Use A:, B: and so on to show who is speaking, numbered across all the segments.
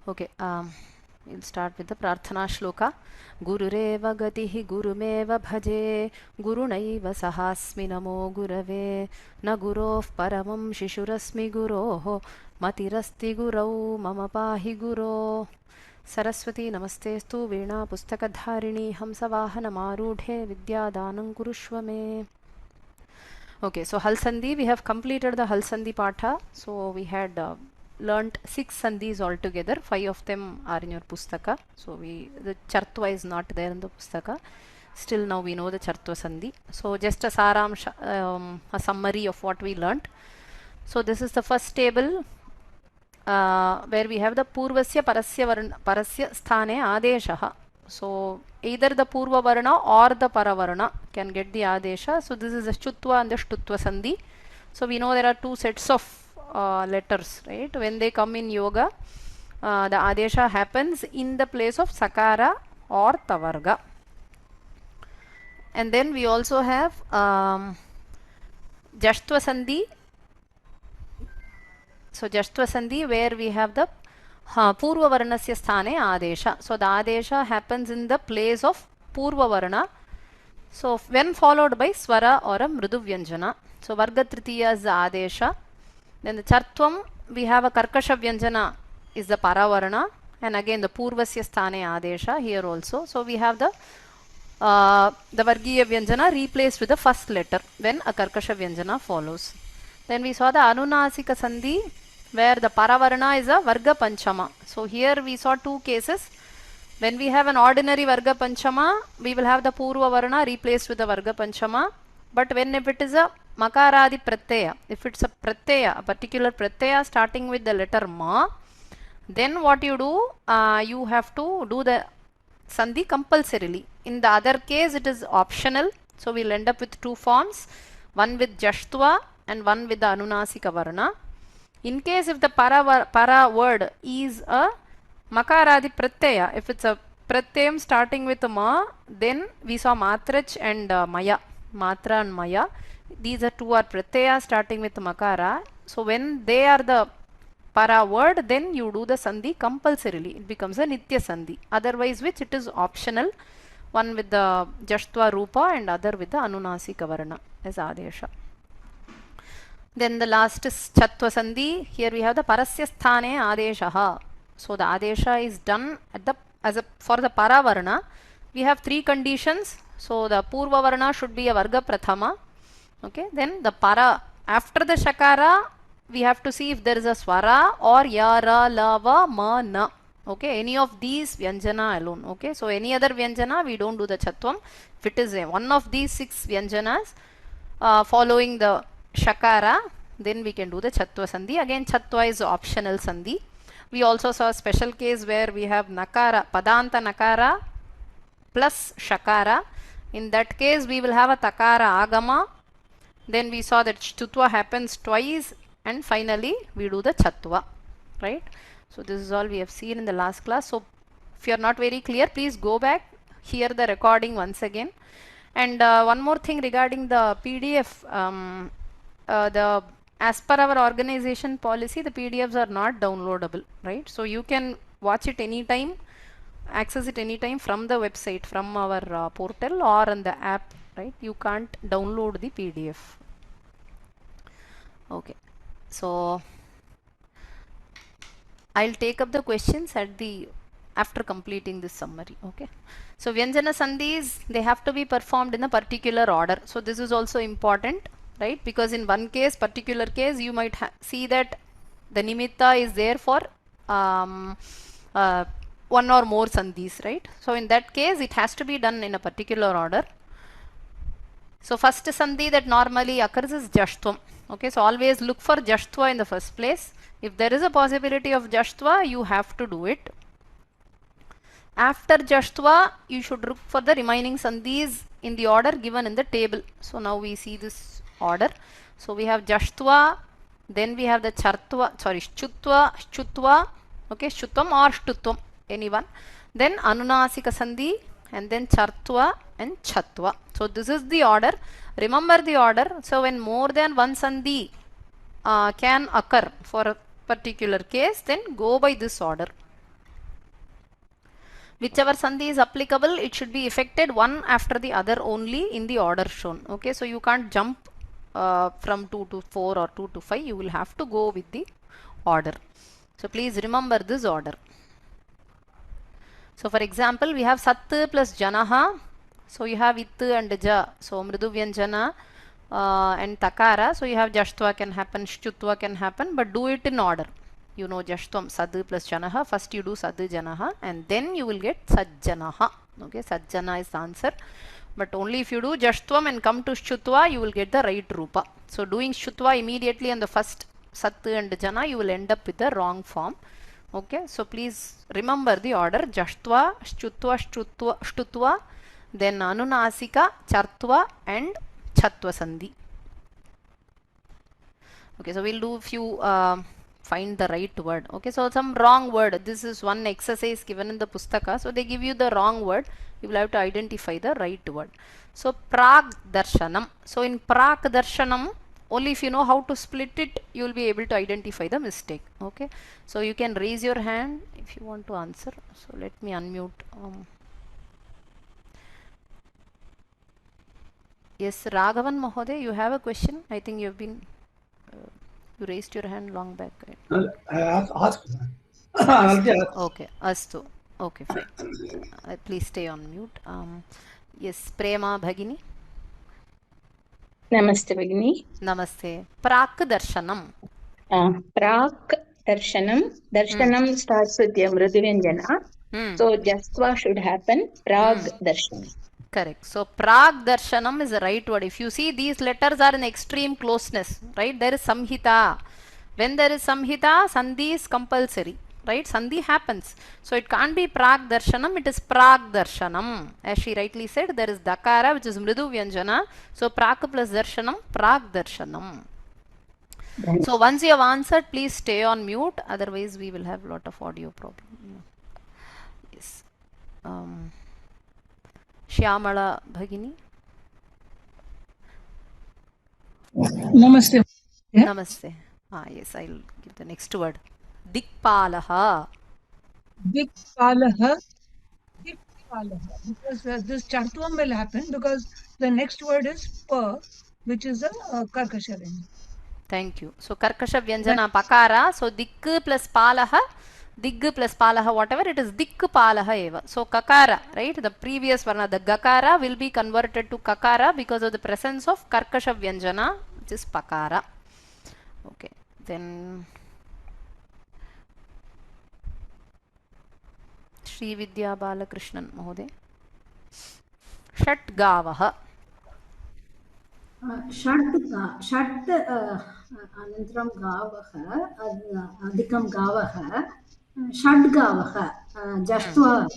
A: Okay, we'll start with the Prarthana Shloka. Gurureva gatihi gurumeva bhaje gurunaiva sahasmi namo gurave na gurof paramam shishurasmi guroho matirasti gurau mama pahi guro Saraswati namastestu veena pustakadharini hamsavahana marudhe vidyadanam kurushva me. Okay, so Hal Sandhi, we have completed the Hal Sandhi Patha. So we had learnt 6 Sandhis altogether. 5 of them are in your Pustaka. So the Chartva is not there in the Pustaka. Still now we know the Chartva Sandhi. So just a saramsha, a summary of what we learnt. So this is the first table where we have the Purvasya Parasya Sthane Adeshaha. So either the Purva Varna or the Paravarna can get the Adesha. So this is the Chutva and the Shtutva Sandhi. So we know there are 2 sets of letters, right? When they come in yoga, the Adesha happens in the place of Sakara or Tavarga. And then we also have Jashtva Sandhi. So Jashtva Sandhi where we have the Purva Varnasya Sthane Adesha. So the Adesha happens in the place of Purva Varna. So when followed by Swara or a Mridu Vyanjana. So Varga Tritiya is the Adesha. Then the Chartvam, we have a Karkasha Vyanjana is the Paravarna. And again the Purvasya Sthane Adesha here also. So we have the Vargiya Vyanjana replaced with the first letter when a Karkasha Vyanjana follows. Then we saw the Anunasika Sandhi where the Paravarna is a Varga Panchama. So here we saw 2 cases. When we have an ordinary Varga Panchama, we will have the Purva Varna replaced with the Varga Panchama. But when if it is a Makaradi Pratyaya, if it's a Pratyaya, a particular Pratyaya starting with the letter Ma, then what you do, you have to do the Sandhi compulsorily. In the other case, it is optional. So we'll end up with 2 forms, one with Jashtva and one with the Anunasika Varna. In case if the para word is a Makaradi Pratyaya, if it's a Pratyayam starting with a Ma, then we saw Matrach and Maya. Matra and Maya. These are 2 are Pratyaya starting with Makara. So when they are the para word, then you do the Sandhi compulsorily. It becomes a Nitya Sandhi. Otherwise which it is optional. One with the Jashtva Rupa and other with the Anunasika Varna as Adesha. Then the last is Chatva Sandhi. Here we have the Parasya Sthane Adeshaha. So the Adesha is done at the for the Paravarna. We have 3 conditions. So the Purva Varna should be a Varga Prathama. Okay. Then the Para, after the Shakara, we have to see if there is a Swara or Yara, Lava, Ma, Na. Okay. Any of these Vyanjana alone. Okay. So any other Vyanjana, we don't do the Chatvam. If it is one of these 6 Vyanjanas following the Shakara, then we can do the Chatva Sandhi. Again, Chatva is optional Sandhi. We also saw a special case where we have Nakara, Padanta Nakara plus Shakara. In that case, we will have a Takara Agama. Then we saw that Shtutva happens twice. And finally, we do the Chatva. Right? So this is all we have seen in the last class. So if you are not very clear, please go back, hear the recording once again. And one more thing regarding the PDF. As per our organization policy, the PDFs are not downloadable, right? So you can watch it anytime, access it anytime from the website, from our portal or on the app, right? You can't download the PDF. Okay, so I'll take up the questions after completing this summary. Okay, so Vyanjana Sandhis, they have to be performed in a particular order. So this is also important. Right, because in one case, particular case, you might see that the nimitta is there for one or more sandhis, right? So in that case, it has to be done in a particular order. So first sandhi that normally occurs is Jashtvam. Okay, so always look for Jashtva in the first place. If there is a possibility of Jashtva, you have to do it. After Jashtva, you should look for the remaining sandhis in the order given in the table. So now we see this order. So we have Jashtva, then we have the Shutva, okay, Shutvam or Shtutvam, anyone. Then Anunasika Sandhi, and then Chartva and Chatva. So this is the order. Remember the order. So when more than one Sandhi can occur for a particular case, then go by this order. Whichever sandhi is applicable, it should be effected one after the other only in the order shown. Okay, so you can't jump from 2 to 4 or 2 to 5. You will have to go with the order. So please remember this order. So for example, we have sat plus janaha. So you have it and ja. So mridu vyanjana and takara. So you have jashtva can happen, shtutva can happen, but do it in order. You know jashtvam, sad plus janaha. First you do sad janaha and then you will get sajjanaha. Okay, sajjana is the answer. But only if you do jashtvam and come to shtutva, you will get the right rupa. So doing shtutva immediately on the first sat and jana, you will end up with the wrong form. Okay, so please remember the order: jashtva, shtutva, shtutva, then anunasika, chartva, and chatva sandhi. Okay, so we'll do few find the right word. Okay, so some wrong word. This is one exercise given in the pustaka. So they give you the wrong word. You will have to identify the right word. So prag darshanam. So in prag darshanam, only if you know how to split it, you will be able to identify the mistake. Okay, so you can raise your hand if you want to answer. So let me unmute. Yes, Raghavan Mahoday, you have a question? I think you have been you raised your hand long back. Right?
B: I asked.
A: Okay, astu. Okay, fine. Please stay on mute. Yes, Prema Bhagini.
C: Namaste Bhagini.
A: Namaste. Prak darshanam.
C: Prak darshanam starts with the mridu vyanjana. So jastva should happen. Prag darshanam.
A: Correct. So prag darshanam is the right word. If you see, these letters are in extreme closeness, right? There is samhita. When there is samhita, sandhi is compulsory, right? Sandhi happens. So it can't be prag darshanam, it is prag darshanam. As she rightly said, there is dakara, which is mridu vyanjana. So prag plus darshanam, prag darshanam. So once you have answered, please stay on mute. Otherwise, we will have a lot of audio problem. Yes. Shyamala Bhagini.
D: Namaste. Yeah?
A: Namaste. Yes, I'll give the next word. Dikpalaha.
D: Dikpalaha. Because this chartvam will happen because the next word is pa, which is a karkasha vyanjana.
A: Thank you. So karkasha vyanjana pakara. So dik plus palaha. Dig plus palaha, whatever it is, dik palaha eva. So kakara, right? The previous varna, the gakara will be converted to kakara because of the presence of karkasha vyanjana, which is pakara. Okay, then Sri Vidya Balakrishnan Mahode. Shat gavaha.
E: षट् अनन्तरं गावः अधिकं गावः षड् गावः जष्ट्वा.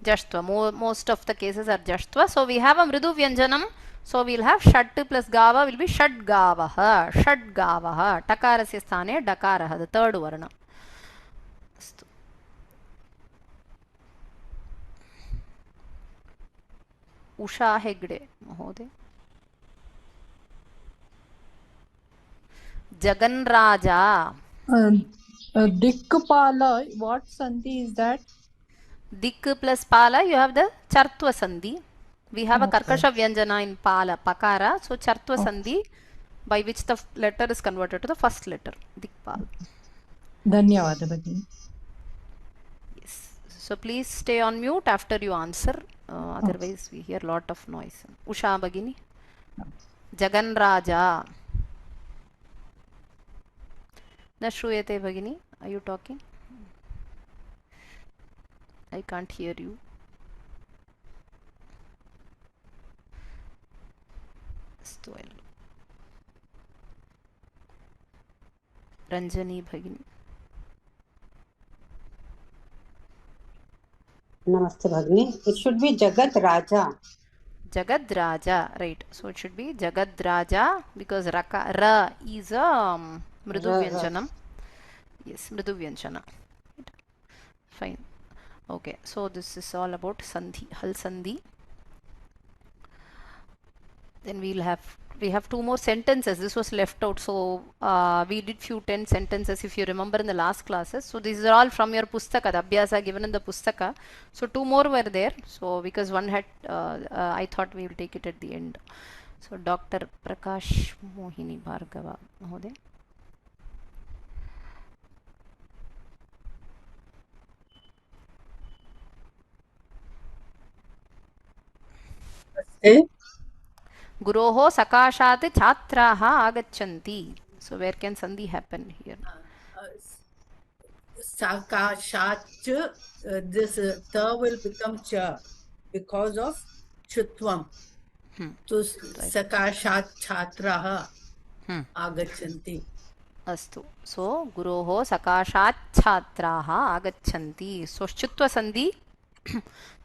A: Jashtva. Most of the cases are jashtva. So we have a mridu vyanjanam. So we'll have shat plus gava will be shad gavaha. Shad gavaha. Takarasya sthane dakaraha. The third varna. Usha Hegde Mahode. Jagan Raja.
F: Dikkpala, what sandhi is that?
A: Dik plus pala, you have the chartva sandhi. We have a karkasha vyanjana in pala, pakara. So chartva sandhi, by which the letter is converted to the first letter, dikpal.
F: Dhanyavada Bhagini.
A: Yes. So please stay on mute after you answer. Otherwise we hear lot of noise. Usha Bhagini. Jagan Raja. Na shruyate Bhagini. Are you talking? I can't hear you. Ranjani Bhagini.
G: Namaste Bhagini. It should be Jagat Raja.
A: Jagad Raja, right. So it should be Jagad Raja because Ra is a Mridu Vyanjanam. Yes, Mridu Vyanjana. Fine. Okay, so this is all about Sandhi, Hal Sandhi. Then we'll have we have two more sentences. This was left out. So we did few 10 sentences if you remember in the last classes. So these are all from your pustaka, the abhyasa given in the pustaka. So two more were there. So because one had, I thought we will take it at the end. So Dr. Prakash Mohini Bhargava Mahoday. Guroho sakashat chhatraha agachanti. So where can sandhi happen here?
B: Sakashat, this ta will become cha because of chutvam. So sakashat chhatraha agachanti.
A: Astu. So guroho sakashat chhatraha agachanti. So chutva sandhi,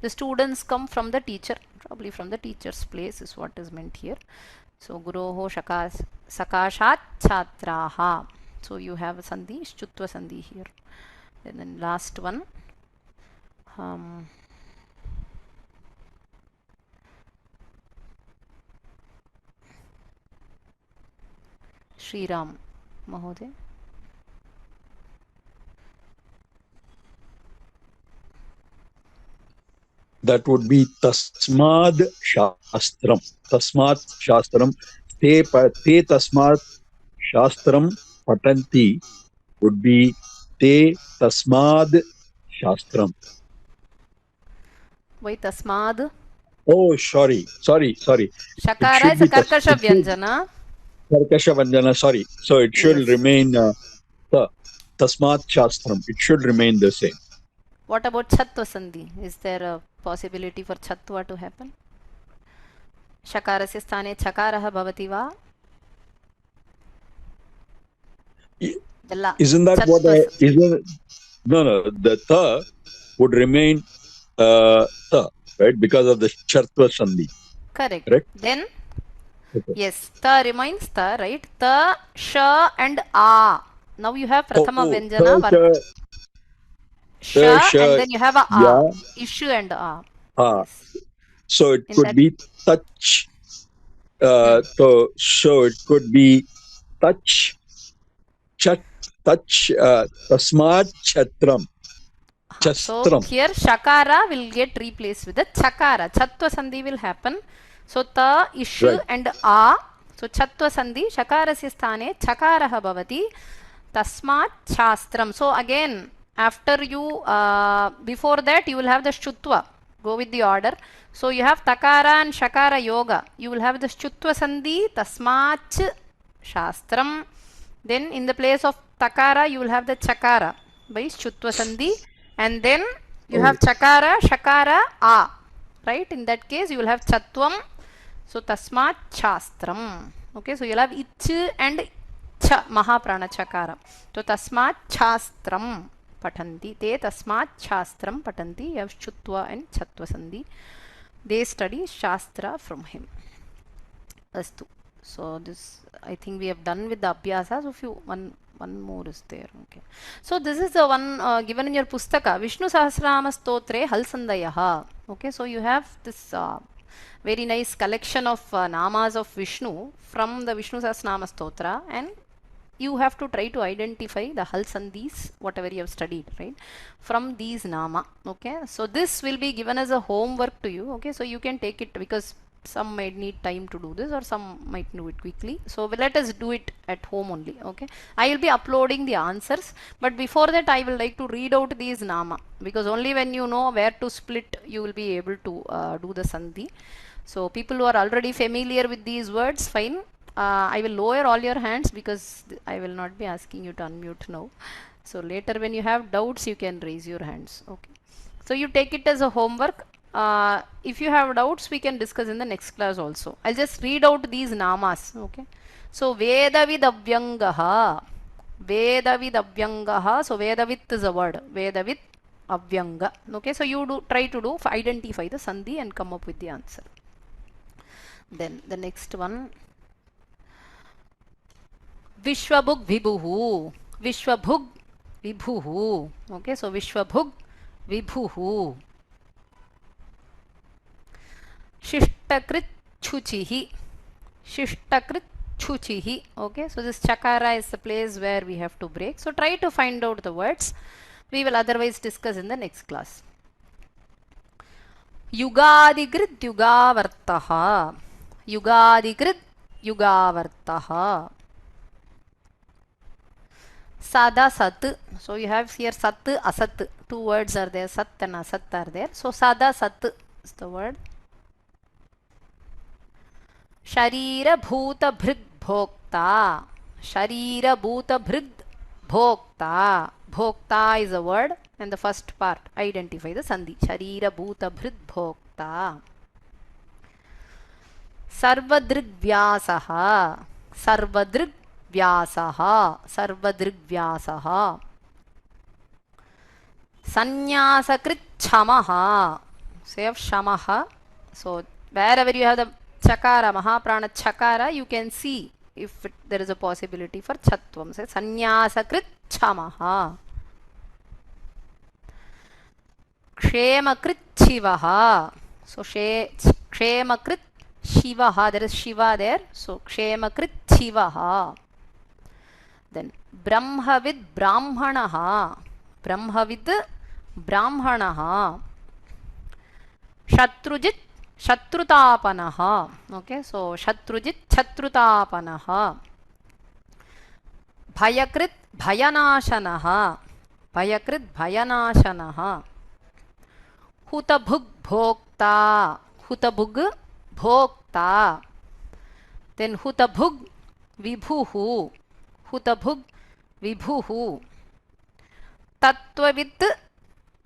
A: the students come from the teacher, probably from the teacher's place is what is meant here. So guroho sakashat chhatraha. So you have sandhi, chutva sandhi here. And then last one. Sriram Mahoday.
H: That would be tasmad shastram. Tasmat shastram. Te tasmat shastram patanti would be te tasmad shastram.
A: Why tasmad?
H: Oh, sorry.
A: Shakara is a karkasha vyanjana.
H: Karkasha vyanjana, sorry. So it should remain tasmat shastram. It should remain the same.
A: What about chatva sandhi? Is there a possibility for chatva to happen? Shakarasya sthane chakaraha bhavati va?
H: Isn't that what no, the tha would remain tha, right? Because of the chatva sandhi.
A: Correct. Then, yes, tha remains tha, right? Tha, sha and a. Now you have prathama vyanjana. Sha, and then you have a a. Ishu and a. Yes.
H: So it could be touch. So it could be touch, tasmat chatram.
A: So here shakara will get replaced with the chakara. Chatva sandhi will happen. So ta, ishu and a. So chatva sandhi, shakarasya sthane chakaraha bhavati. Tasmat shastram. So again, after you, before that you will have the shutva. Go with the order. So you have takara and shakara yoga. You will have the shutva sandhi, tasmach shastram. Then in the place of takara, you will have the chakara by shutva sandhi. And then you have chakara, shakara, a. Right? In that case, you will have chatvam. So tasmat shastram. Okay, so you will have ich and cha, mahaprana chakara. So tasmat shastram patanti. Te tasmat shastram patanti. You have chutva and chatva sandhi. They study shastra from him. Astu. So this, I think we have done with the abhyasa. So one more is there. Okay. So this is the one given in your pustaka. Vishnu Sahasranama Stotre Halsandayaha. Okay. So you have this very nice collection of namas of Vishnu from the Vishnu Sahasranama Stotra, and you have to try to identify the halsandhis, whatever you have studied, right, from these nama. Okay. So this will be given as a homework to you. Okay. So you can take it because some might need time to do this or some might do it quickly. So let us do it at home only. Okay. I will be uploading the answers, but before that I will like to read out these nama, because only when you know where to split you will be able to do the sandhi. So people who are already familiar with these words, fine. I will lower all your hands because I will not be asking you to unmute now. So later when you have doubts you can raise your hands. Okay. So you take it as a homework. If you have doubts, we can discuss in the next class also. I'll just read out these namas. Okay. So Vedavid Avyangaha. Vedavid Avyangaha. So Vedavid is a word. Vedavid Avyanga. Okay. So you try to identify the sandhi and come up with the answer. Then the next one. Vishwabhug Vibhuhu. Vishwabhug Vibhuhu. Okay. So Vishwabhug Vibhuhu. Shishtakrit Chuchihi. Shishtakrit chuchihi. Okay, so this chakara is the place where we have to break. So try to find out the words. We will otherwise discuss in the next class. Yugadigrit yugavartaha. Yugadigrit yugavartaha. Sada sat. So you have here sat, asat. Two words are there. Sat and asat are there. So sada sat is the word. Sharira bhuta bhrid bhokta. Sharira bhuta bhrid bhokta. Bhokta is a word, and the first part identify the sandhi. Sharira bhuta bhrid bhokta. Sarvadrig vyasaha. Sarvadrig vyasaha. Sarvadrig vyasaha. Sanyasakrit chamaha. So you have shamaha. So wherever you have the chakara, mahaprana chakara, you can see if there is a possibility for chatvam. Say sanyasakrit chamaha. Kshemakrit shivaha. So kshemakrit shivaha. There is shiva there. So kshemakrit shivaha. Then brahmavid brahmanaha. Brahmavid brahmanaha. Shatrujit Shatrutapanaha. Okay, so Shatrujit Shatrutapanaha. Bhayakrit Bhayanashanaha. Bhayakrit Bhayanashanaha. Hutabhug Bhokta. Hutabhug Bhokta. Then Hutabhug Vibhuhu. Hutabhug Vibhuhu. Tattvavit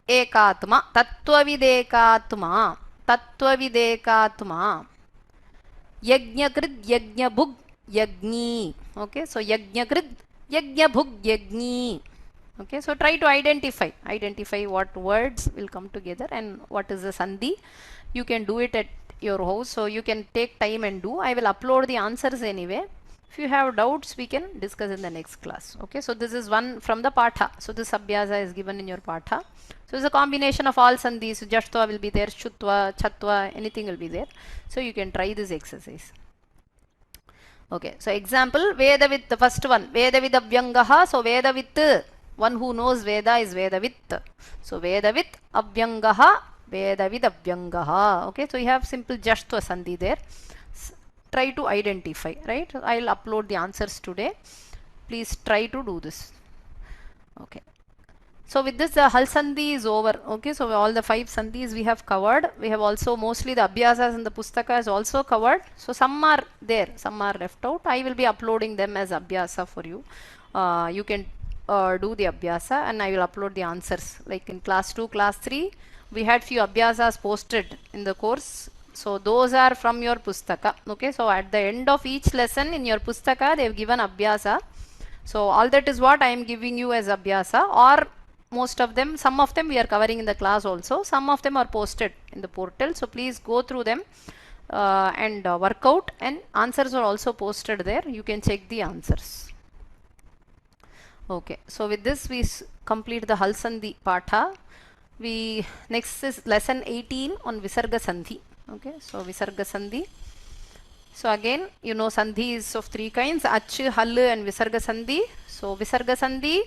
A: Ekatma. Tattvavit Ekatma. Tattvavidekatma. Yajnakrit Yajnabhug Yajni. Okay, so Yajnakrit Yajnabhug Yajni. Okay, so try to identify what words will come together and what is the sandhi. You can do it at your house, so you can take time and do. I will upload the answers anyway. If you have doubts, we can discuss in the next class. Okay, so this is one from the Patha. So this abhyasa is given in your Patha. So it's a combination of all sandhis. Jashtva will be there, Shutva, Chatva, anything will be there. So you can try this exercise. Okay, so example, Vedavit, the first one, Vedavit Abhyangaha. So Vedavit, one who knows Veda is Vedavit. So Vedavit Abhyangaha, Vedavit Abhyangaha. Okay, so you have simple Jashtva sandhi there. Try to identify, right? I will upload the answers today. Please try to do this. Okay. So with this, the Hal Sandhi is over. Okay, so all the 5 sandhis we have covered. We have also mostly the abhyasas in the pustaka is also covered. So some are there, some are left out. I will be uploading them as abhyasa for you. You can do the abhyasa and I will upload the answers. Like in class 2, class 3, we had few abhyasas posted in the course. So those are from your pustaka. Okay, so at the end of each lesson in your pustaka, they have given abhyasa. So all that is what I am giving you as abhyasa, or most of them, some of them we are covering in the class also. Some of them are posted in the portal. So please go through them and work out, and answers are also posted there. You can check the answers. Okay, so with this we complete the Hal Sandhi Patha. Next is lesson 18 on Visarga Sandhi. Okay, so Visarga Sandhi. So again, you know Sandhi is of 3 kinds, Ach, Hal and Visarga Sandhi. So Visarga Sandhi,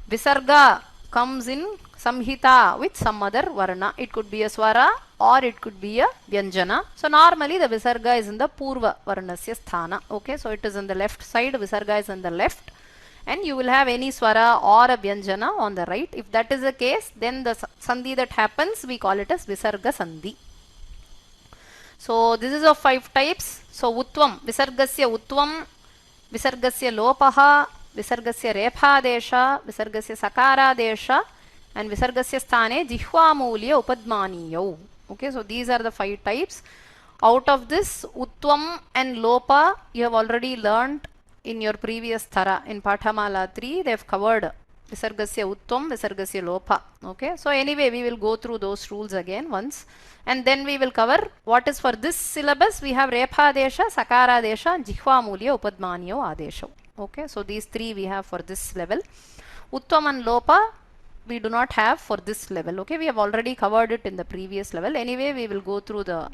A: Visarga comes in Samhita with some other varna. It could be a swara or it could be a vyanjana. So normally the Visarga is in the Purva Varnasya Sthana. Okay, so it is on the left side, Visarga is on the left. And you will have any swara or a vyanjana on the right. If that is the case, then the sandhi that happens, we call it as Visarga Sandhi. So this is of 5 types. So Utvam, Visargasya Utvam, Visargasya Lopaha, Visargasya Rephadesha, Visargasya Sakaradesha, and Visargasya Sthane Jihvamuliya upadhmaniya. Okay, so these are the 5 types. Out of this, Utvam and Lopa you have already learned in your previous Thara. In Pathamala 3, they have covered Visargasya Uttam, Visargasya Lopa. Okay, so anyway, we will go through those rules again once. And then we will cover what is for this syllabus. We have Rephadesha, Sakaradesha, Jihvamuliya, upadhmaniya, Adesha. Okay, so these 3 we have for this level. Uttam and Lopa we do not have for this level. Okay, we have already covered it in the previous level. Anyway, we will go through the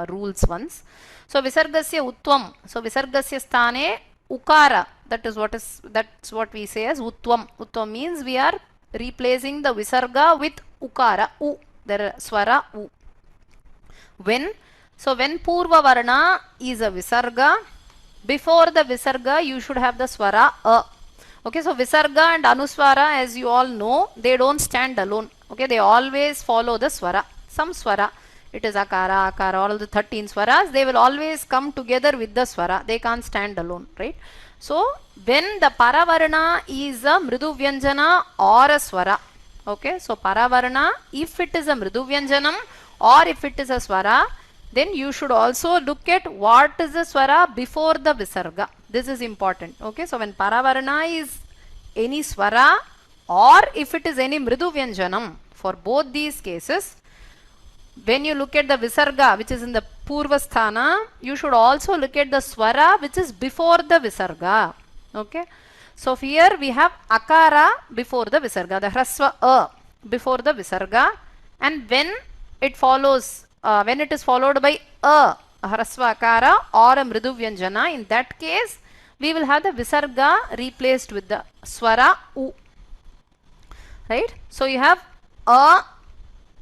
A: rules once. So Visargasya Utvam. So Visargasya sthane Ukara. That's what we say as Utvam. Utvam means we are replacing the Visarga with Ukara. U. There swara U. When Purva Varna is a Visarga, before the Visarga you should have the swara A. Okay, so Visarga and Anuswara, as you all know, they don't stand alone. Okay, they always follow the swara. Some swara. It is Akara, Akara, all the 13 swaras, they will always come together with the swara. They can't stand alone, right? So, when the Paravarna is a Mridu Vyanjana or a swara, okay, so Paravarna, if it is a Mridu Vyanjanam or if it is a swara, then you should also look at what is the swara before the Visarga. This is important. Okay, so when Paravarna is any swara or if it is any Mridu Vyanjanam, for both these cases, when you look at the Visarga which is in the Purvasthana, you should also look at the swara which is before the Visarga. Okay, so here we have Akara before the Visarga, the Hrasva A before the Visarga, and when it follows, when it is followed by a Hrasva Akara or a Mridu Vyanjana, in that case we will have the Visarga replaced with the swara U. Right? So you have a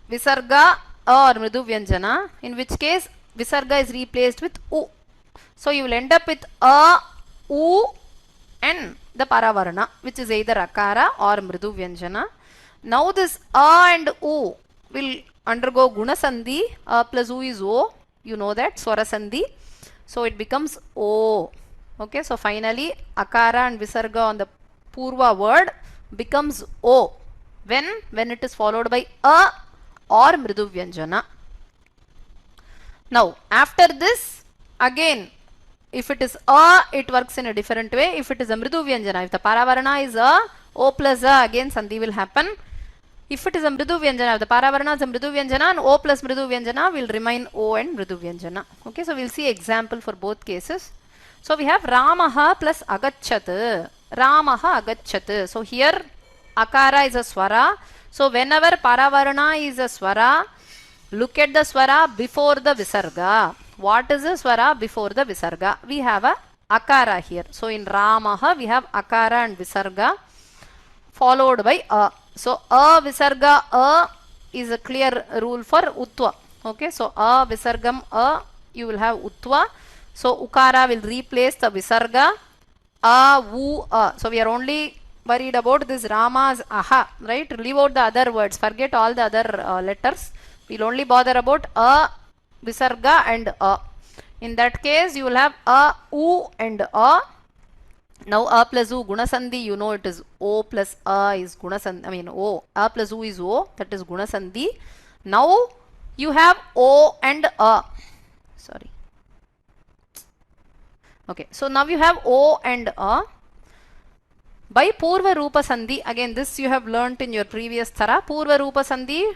A: Visarga or Mridu Vyanjana, in which case Visarga is replaced with U. So you will end up with a, U and the Paravarna, which is either Akara or Mridu Vyanjana. Now this a and U will undergo Guna Sandhi. A plus U is O. You know that, Swara Sandhi. So it becomes O. Okay, so finally Akara and Visarga on the Purva word becomes O. When it is followed by a or Mridu Vyanjana. Now, after this, again, if it is a, it works in a different way. If it is a Mridu Vyanjana, if the Paravarna is a, O plus a, again Sandhi will happen. If it is a Mridu Vyanjana, if the Paravarna is a Mridu Vyanjana, and O plus Mridu Vyanjana will remain O and Mridu Vyanjana. Okay, so we'll see example for both cases. So we have Ramaha plus Agachat. Ramaha Agachat. So here Akara is a swara. So whenever Paravarna is a swara, look at the swara before the Visarga. What is the swara before the Visarga? We have a Akara here. So in Ramaha we have Akara and Visarga followed by a. So a Visarga a is a clear rule for Utva. Okay, so a Visargam a, you will have Utva. So Ukara will replace the Visarga. A, Vu, a. So we are only worried about this Rama's aha, right? Leave out the other words, forget all the other letters. We'll only bother about a, Visarga and a. In that case, you will have a, U and a. Now a plus U, Gunasandhi, you know it is O plus a is Gunasandhi, I mean O, a plus U is O, that is Gunasandhi. Now you have O and a. Sorry. Okay, so now you have O and a. By Purva Rupa Sandhi, again this you have learnt in your previous Thara. Purva Rupa Sandhi,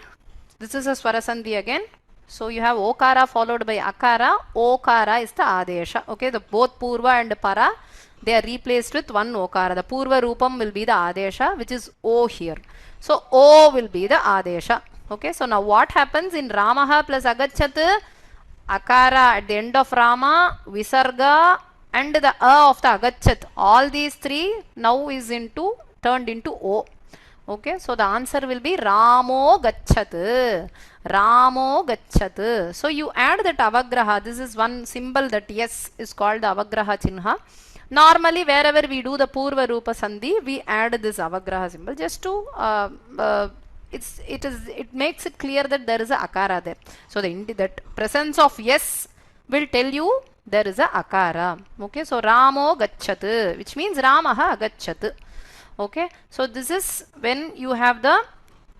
A: this is a Swara Sandhi again. So you have Okara followed by Akara. Okara is the Adesha. Okay, the both Purva and Para, they are replaced with one Okara. The Purva Rupam will be the Adesha, which is O here. So O will be the Adesha. Okay, so now what happens in Ramaha plus Agachat? Akara at the end of Rama, Visarga, and the A of the Agachat, all these three now is turned into O. Okay, so the answer will be Ramo Gachat. Ramo Gachat. So you add that Avagraha. This is one symbol that yes is called the Avagraha Chinha. Normally wherever we do the Purva Rupa Sandhi, we add this Avagraha symbol just to it makes it clear that there is a Akara there. So that presence of yes will tell you there is a Akara. Okay, so Ramo Gachat, which means Ramaha Agachat. Okay, so this is when you have the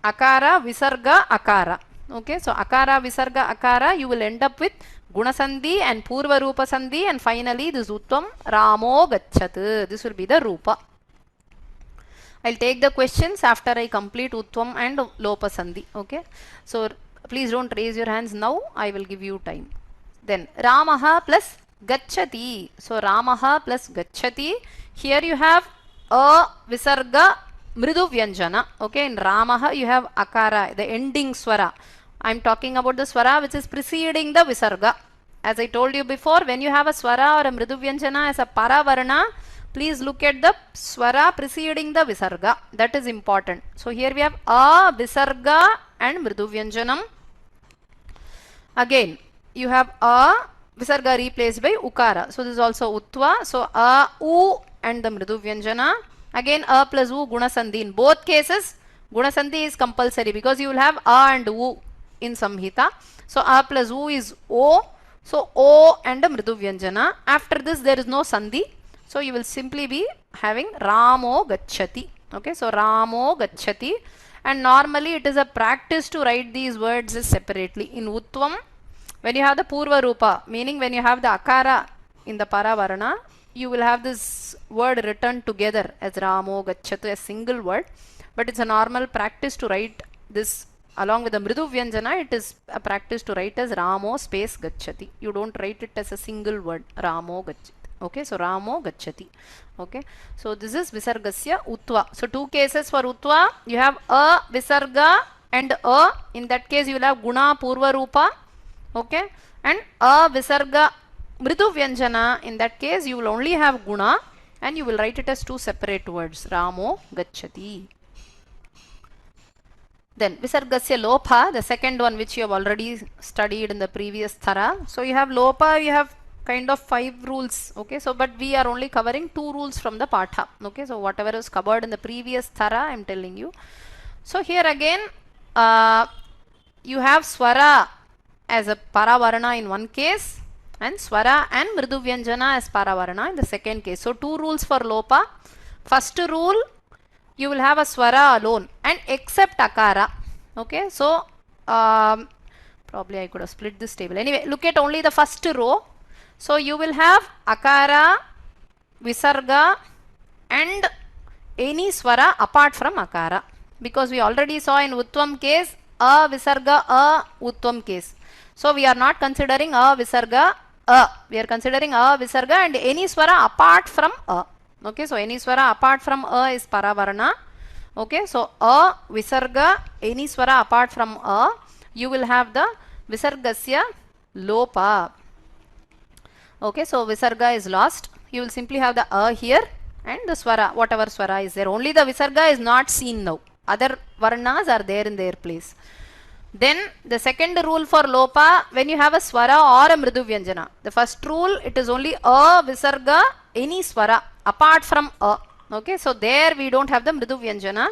A: Akara, Visarga, Akara. Okay, so Akara, Visarga, Akara, you will end up with Gunasandhi and Purva Rupa Sandhi, and finally this Utvam, Ramo Gachat. This will be the Rupa. I'll take the questions after I complete Utvam and Lopa Sandhi. Okay, so please don't raise your hands now, I will give you time. Then Ramaha plus Gacchati. So Ramaha plus Gacchati. Here you have a Visarga Mridu Vyanjana. Okay, in Ramaha you have Akara, the ending swara. I'm talking about the swara which is preceding the visarga. As I told you before, when you have a swara or a mridu vyanjana as a paravarna, please look at the swara preceding the visarga. That is important. So here we have a, visarga and mridu vyanjanam. Again, you have a, visarga replaced by ukara. So this is also utva. So a, u and the mridu vyanjana. Again, a plus u, guna sandhi. In both cases, guna sandhi is compulsory because you will have a and u in samhita. So a plus u is o. So o and a mridu vyanjana. After this, there is no sandhi. So you will simply be having Ramo gacchati. Okay, so Ramo gacchati. And normally it is a practice to write these words separately. In Utvam, when you have the Purva Rupa, meaning when you have the Akara in the Paravarana, you will have this word written together as Ramo gacchatu, a single word. But it's a normal practice to write this along with the Mridu Vyanjana. It is a practice to write as Ramo space gacchati. You don't write it as a single word, Ramo gacchati. Okay, so Ramo gacchati. Okay, so this is Visargasya Utva. So two cases for Utva. You have a Visarga and a. In that case, you will have Guna Purva Rupa. Okay, and a Visarga Mridu Vyanjana. In that case, you will only have Guna and you will write it as two separate words. Ramo gacchati. Then Visargasya Lopa, the second one which you have already studied in the previous thara. So you have Lopa, you have kind of 5 rules. Okay, so but we are only covering 2 rules from the Patha. Okay, so whatever is covered in the previous thara, I am telling you. So here again, you have Swara as a Paravarana in one case and Swara and Mridu Vyanjana as Paravarana in the second case. So 2 rules for Lopa. First rule, you will have a Swara alone and except Akara. Okay, so probably I could have split this table. Anyway, look at only the first row. So you will have Akara, Visarga and any Swara apart from Akara. Because we already saw in Utvam case, a Visarga, a Utvam case. So we are not considering a Visarga, a. We are considering a Visarga and any Swara apart from a. Okay, so any Swara apart from a is Paravarana. Okay, so a, Visarga, any Swara apart from a, you will have the Visargasya Lopa. Okay, so Visarga is lost. You will simply have the a here and the Swara, whatever Swara is there. Only the Visarga is not seen now. Other Varnas are there in their place. Then the second rule for Lopa, when you have a Swara or a Mridu Vyanjana. The first rule, it is only a, Visarga, any Swara apart from a. Okay, so there we don't have the Mridu Vyanjana.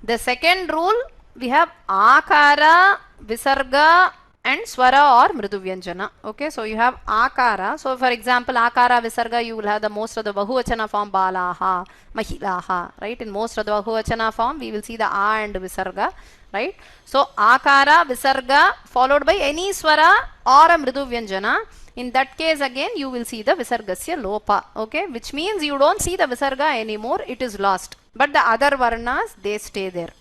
A: The second rule, we have Akara, Visarga and Swara or Mridu Vyanjana. Okay, so you have Akara. So for example, Akara, Visarga, you will have the most of the Bahuvachana form Balaha, Mahilaha, right? In most of the Bahuvachana form, we will see the A and Visarga, right? So Akara, Visarga followed by any Swara or a Mridu Vyanjana. In that case again, you will see the Visargasya Lopa. Okay, which means you don't see the Visarga anymore, it is lost. But the other Varnas, they stay there.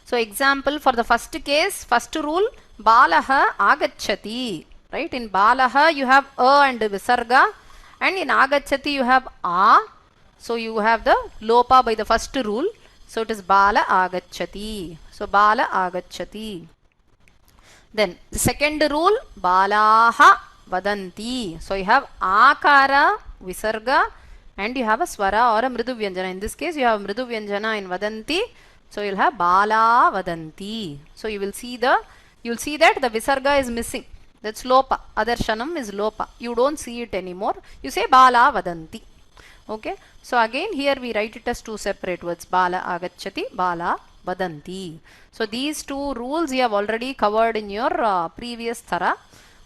A: So example for the first case, first rule, Balaha agacchati. Right? In Balaha you have a and Visarga, and in agacchati you have a. So you have the Lopa by the first rule. So it is Bala agacchati. So Bala agacchati. Then the second rule, Balaha vadanti. So you have Akara, Visarga, and you have a Swara or a Mridu Vyanjana. In this case you have Mridu Vyanjana in vadanti. So you'll have Bala vadanti. So you will see that the Visarga is missing. That's Lopa. Adarshanam is Lopa. You don't see it anymore. You say Bala vadanti. Okay. So again here we write it as 2 separate words. Bala agacchati, Bala vadanti. So these 2 rules you have already covered in your previous thara.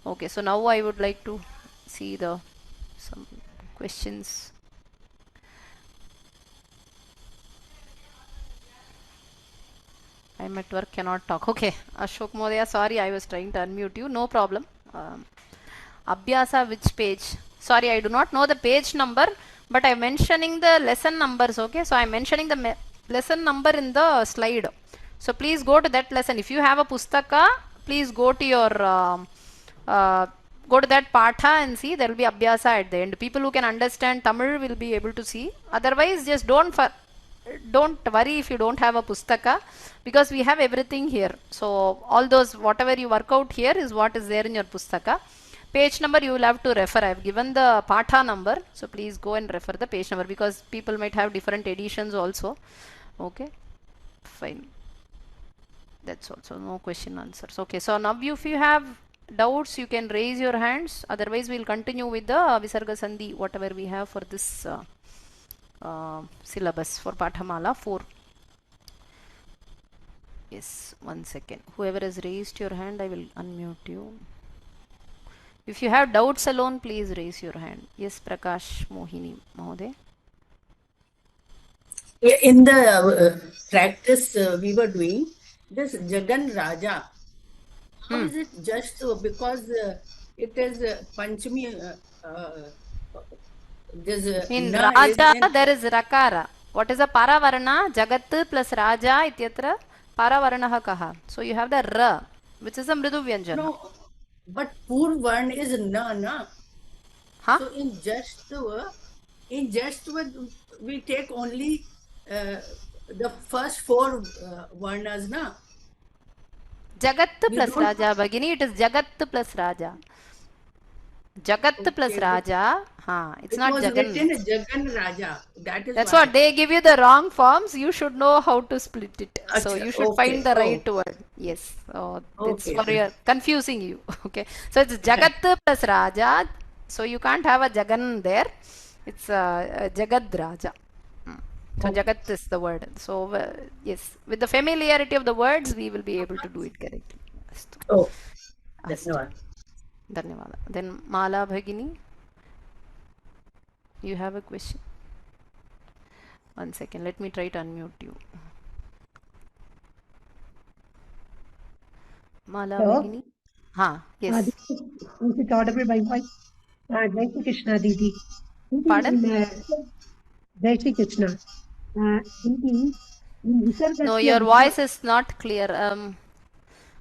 A: Okay. So now I would like to see some questions. I'm at work, cannot talk. Okay, Ashok Modaya, sorry, I was trying to unmute you. No problem. Abhyasa, which page? Sorry, I do not know the page number, but I'm mentioning the lesson numbers. Okay, so I'm mentioning the lesson number in the slide. So please go to that lesson. If you have a pustaka, please go to your go to that patha and see. There will be Abhyasa at the end. People who can understand Tamil will be able to see. Otherwise, just don't don't worry if you don't have a pustaka, because we have everything here. So all those, whatever you work out here is what is there in your pustaka. Page number you will have to refer. I have given the patha number, so please go and refer the page number, because people might have different editions also. Okay, fine. That's also no question answers. Okay, so now if you have doubts, you can raise your hands. Otherwise, we'll continue with the Visarga Sandhi, whatever we have for this syllabus for Pathamala 4. Yes, 1 second. Whoever has raised your hand, I will unmute you. If you have doubts alone, please raise your hand. Yes, Prakash Mohini Mahode.
B: In the practice we were doing, this Jagan Raja, how is it just because it is Panchami?
A: In Raja, there is Rakara. What is a Paravarna? Jagat plus Raja ityatra Paravarnaha kaha. So you have the Ra, which is a Mridu Vyanjana.
B: No, but Purvarn is Na.
A: Huh?
B: So in just we take only the first 4 varnas, na?
A: Jagat plus Raja, Bhagini, it is Jagat plus Raja. Jagat plus Raja, it's not
B: was
A: Jagan.
B: written Jagan Raja.
A: That's what they give you the wrong forms. You should know how to split it. So
B: Achha,
A: you should find the right word. Yes. So it's for your confusing you. Okay. So it's Jagat plus Raja. So you can't have a Jagan there. It's Jagad Raja. So Jagat is the word. So yes, with the familiarity of the words, we will be able to do it correctly.
B: Oh, Dhanyavad.
A: Dhanyavad. Then Mala Bhagini, you have a question? 1 second, let me try to unmute you. Mala Bhagini? Yes.
I: Is it audible by voice? Jai Shri Krishna, Didi.
A: Pardon?
I: Jai Shri Krishna. Didi,
A: no, your voice is not clear.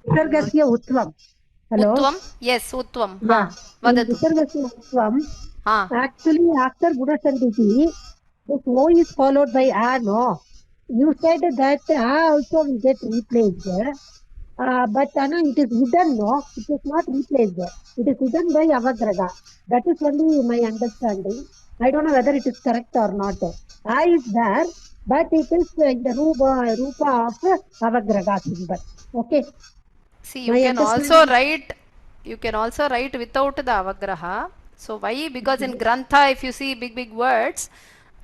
I: Visargasya Utvam. Hello?
A: Utvam? Yes, Utvam.
I: Yeah. Visargasya Utvam. Actually, after Guna Sandhi, this O is followed by A, no? You said that A also will get replaced. But it is hidden, no? It is not replaced. It is hidden by Avagraha. That is only my understanding. I don't know whether it is correct or not. A is there, but it is in the Rupa of Avagraha symbol. Okay.
A: See, you can also write without the Avagraha. So why? Because in Grantha, if you see big words,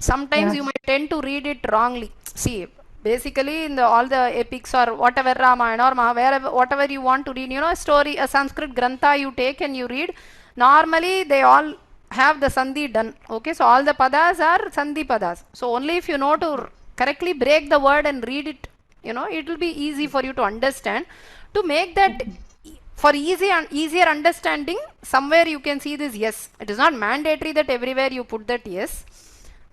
A: sometimes you might tend to read it wrongly. See, basically in all the epics or whatever, Ramayana or Mahabharata, whatever you want to read, a story, a Sanskrit Grantha you take and you read, normally they all have the sandhi done. Okay, so all the padas are sandhi padas. So only if you know to correctly break the word and read it, it will be easy for you to understand. To make that for easier understanding, somewhere you can see this yes. It is not mandatory that everywhere you put that yes,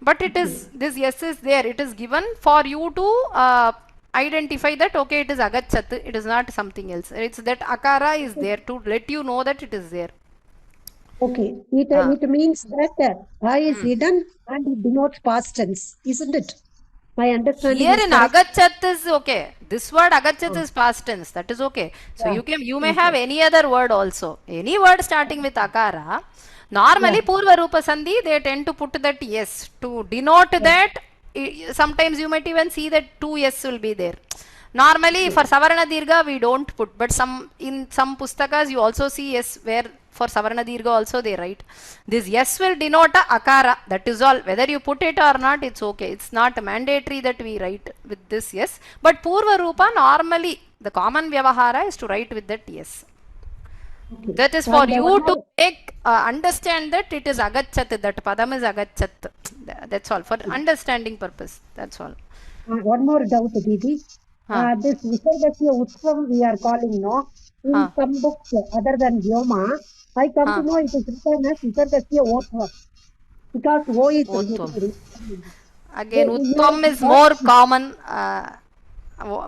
A: but it is, this yes is there. It is given for you to identify that, okay, it is agachat, it is not something else. It's that akara is there to let you know that it is there.
I: Okay, it means that I is hidden and it denotes past tense, isn't it? My understanding
A: here in agachat is okay. This word agachat is past tense. That is okay. So you may have any other word also. Any word starting with akara. Normally purva rupa sandhi, they tend to put that yes to denote that. Sometimes you might even see that 2 yes will be there. Normally for savarna dirgha we don't put, but in some pustakas you also see yes, where for savarna dirgha also they write this yes will denote a akara. That is all. Whether you put it or not, it's okay. It's not mandatory that we write with this yes, but purva rupa normally the common vyavahara is to write with that yes. That is for you to make understand that it is agachat, that padam is agachat. That's all, for understanding purpose. That's all.
I: One more doubt, Didi. This Visargasya Utvam we are calling, no? In some books other than Vyoma, I come to know it is written as Visargasya Utvam. Because O is
A: Utvam. Again, Utvam is more common.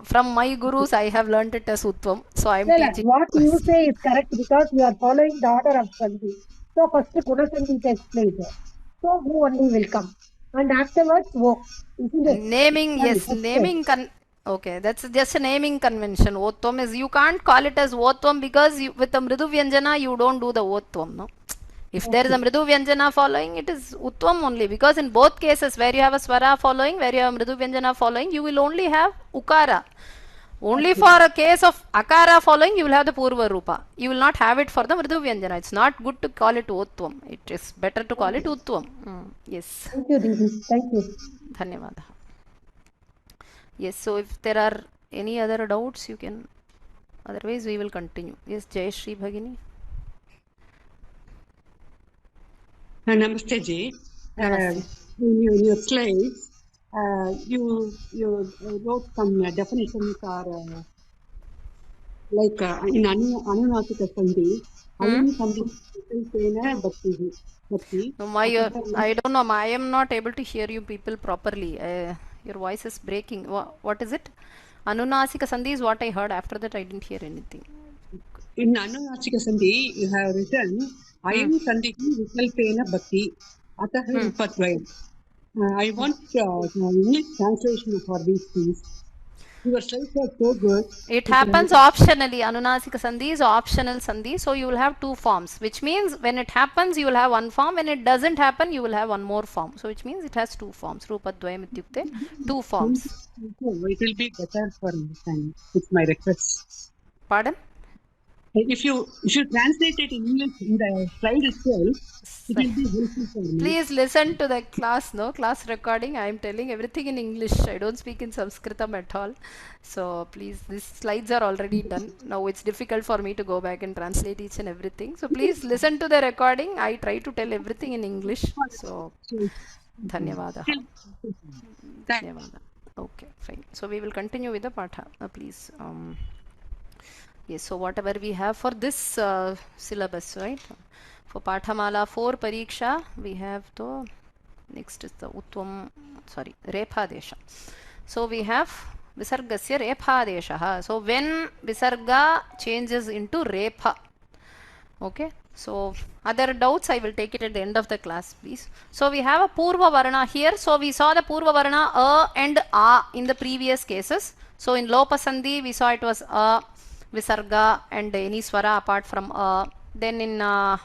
A: From my gurus, I have learnt it as Utvam. So I am teaching.
I: What you say is correct because you are following the order of Sandhi. So first Guna Sandhi takes place. So who only will come? and afterwards O. Isn't it?
A: Naming,
I: Sorry,
A: yes,
I: that's
A: naming okay, that's just a naming convention. Utvam is, you can't call it as Utvam because with the Mridu Vyanjana you don't do the Utvam, no? If there is a Mridu Vyanjana following, it is Utvam only, because in both cases where you have a Swara following, where you have Mridu Vyanjana following, you will only have Ukara. Only for a case of Akara following, you will have the Purva Rupa. You will not have it for the Mridu Vyanjana. It's not good to call it Utvam. It is better to call it Utvam. Yes.
I: Thank you, Didi. Thank you.
A: Dhanyavada. Yes, so if there are any other doubts, you can. Otherwise, we will continue. Yes, Jai Shri Bhagini.
G: Namaste, Ji.
A: Namaste.
G: In your slides, you wrote some definitions or like in Anunasika Sandhi,
A: No, I don't know. I am not able to hear you people properly. Your voice is breaking. What is it? Anunasika Sandhi is what I heard. After that, I didn't hear anything.
G: In Anunasika Sandhi, you have written Ayam Sandhi Vikalpena Bhakti Ataha Upadhmaniya. I want English translation for these things. Your slides are so good.
A: It happens optionally. Anunasika Sandhi is optional Sandhi. So you will have two forms, which means when it happens, you will have one form. When it doesn't happen, you will have one more form. So which means it has two forms. Rupadvayam ityukte, two forms.
G: It will be better for understanding. It's my request.
A: Pardon?
G: If you translate it in English in the slide itself, it will be helpful for me.
A: Please listen to the class recording. I am telling everything in English. I don't speak in Sanskritam at all. So please, these slides are already done. Now it's difficult for me to go back and translate each and everything. So please listen to the recording. I try to tell everything in English. So Dhanyavada. Dhanyavada. Okay, fine. So we will continue with the Patha. Please. Yes, so whatever we have for this syllabus, right? For Pathamala 4 Pariksha, we have the next is the Utvam, Rephadesha. So we have Visargasya Rephadesha. So when Visarga changes into Repha. Okay, so other doubts I will take it at the end of the class, please. So we have a Purva Varna here. So we saw the Purva Varna A and A in the previous cases. So in Lopa Sandhi, we saw it was A, Visarga and any Swara apart from A. Then in the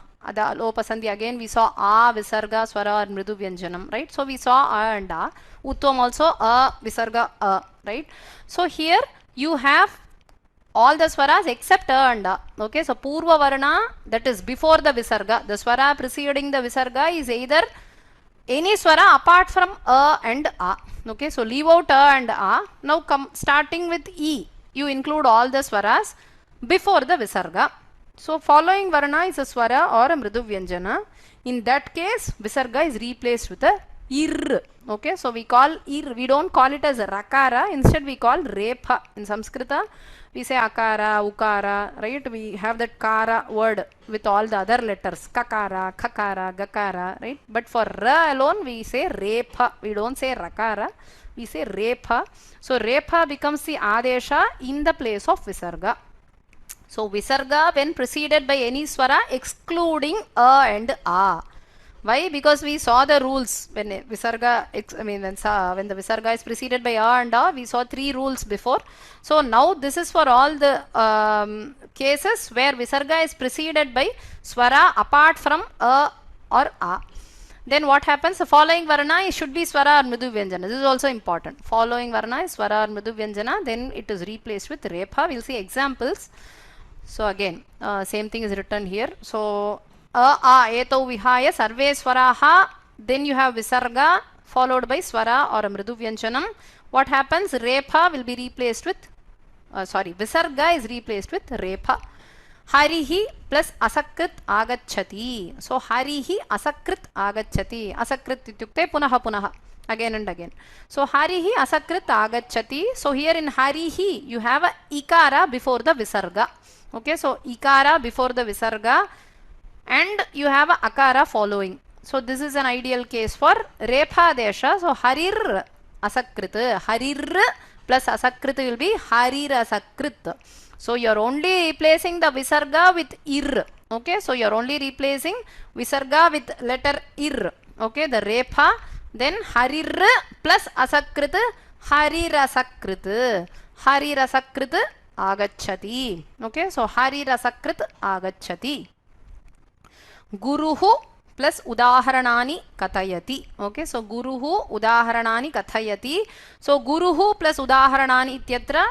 A: Lopa Sandhi again we saw A, Visarga, Swara or Mridu Vyanjanam, right? So we saw A and A. Utvam also A, Visarga, A, right? So here you have all the Swaras except A and A. Okay, so Purva Varna, that is before the Visarga. The Swara preceding the Visarga is either any Swara apart from A and A. Okay, so leave out A and A. Now come starting with E. You include all the Swaras before the Visarga. So following Varna is a Swara or a Mridu Vyanjana. In that case, Visarga is replaced with a Ir. Okay, so we call Ir, we don't call it as a Rakara, instead we call Repha. In Samskrita, we say Akara, Ukara, right? We have that Kara word with all the other letters, Kakara, Khakara, Gakara, right? But for Ra alone, we say Repha, we don't say Rakara. We say Repha. So Repha becomes the Adesha in the place of Visarga. So Visarga when preceded by any Swara excluding A and A. Why? Because we saw the rules when Visarga, when the Visarga is preceded by A and A, we saw 3 rules before. So now this is for all the cases where Visarga is preceded by Swara apart from A or A. Then what happens? The following Varna should be Swara or Mridu Vyanjana. This is also important. Following Varna is Swara or Mridu Vyanjana. Then it is replaced with Repha. We will see examples. So again, same thing is written here. So Etau Vihaya Sarve Swaraha. Then you have Visarga followed by Swara or a Mridu Vyanjanam. What happens? Repha will be replaced with, Visarga is replaced with Repha. Harihi plus asakrit agachati. So Harihi asakrit agachati. Asakrit ityukte punaha punaha. Again and again. So Harihi asakrit agachati. So here in Harihi you have a ikara before the Visarga. Okay, so ikara before the Visarga and you have a akara following. So this is an ideal case for Rephadesha. So Harir asakrit. Harir plus asakrit will be Harir asakrit. So you are only replacing the Visarga with Ir. Okay, so you are only replacing Visarga with letter Ir. Okay, the Repha Then harir plus asakrit, harirasakrit. Harirasakrit agachati. Okay, so harirasakrit agachati. Guruhu plus udaharanani kathayati. Okay, so guruhu udaharanani kathayati. So guruhu plus udaharanani ityatra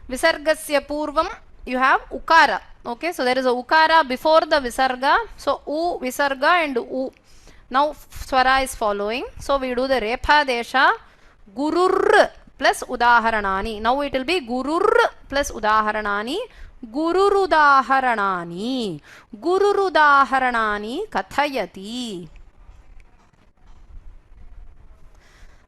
A: visargasya purvam you have ukara. Okay, so there is a ukara before the visarga. So u visarga and u. Now swara is following. So we do the Rephadesha. Gurur plus udaharanani. Now it will be gurur plus udaharanani. Gururudaharanani. Gururudaharanani kathayati.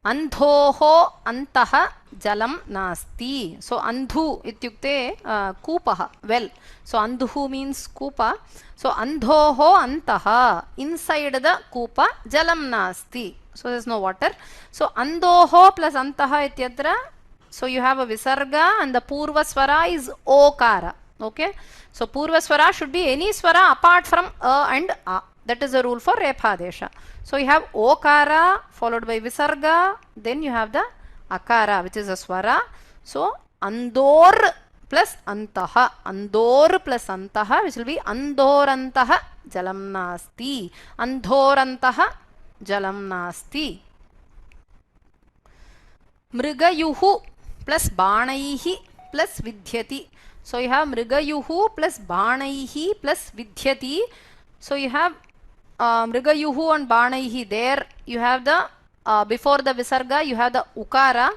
A: Andhoho antaha jalam nasti. So andhu ityukte kupaha, well. So andhu means kupa. So andhoho antaha, inside the kupa jalam nasti. So there is no water. So andhoho plus antaha ityatra. So you have a visarga and the purva swara is okara. Okay. So purva swara should be any swara apart from a and a. That is the rule for Rephadesha. So you have okara followed by visarga, then you have the akara which is a swara. So andor plus antaha, andor plus antaha which will be andorantaha jalam nasti, andhorantaha jalam nasti. Mrigayuhu plus banaihi plus vidhyati. So you have mrigayuhu plus banaihi plus vidhyati. So you have mrigayuhu and banaihi. There you have the before the visarga you have the ukara.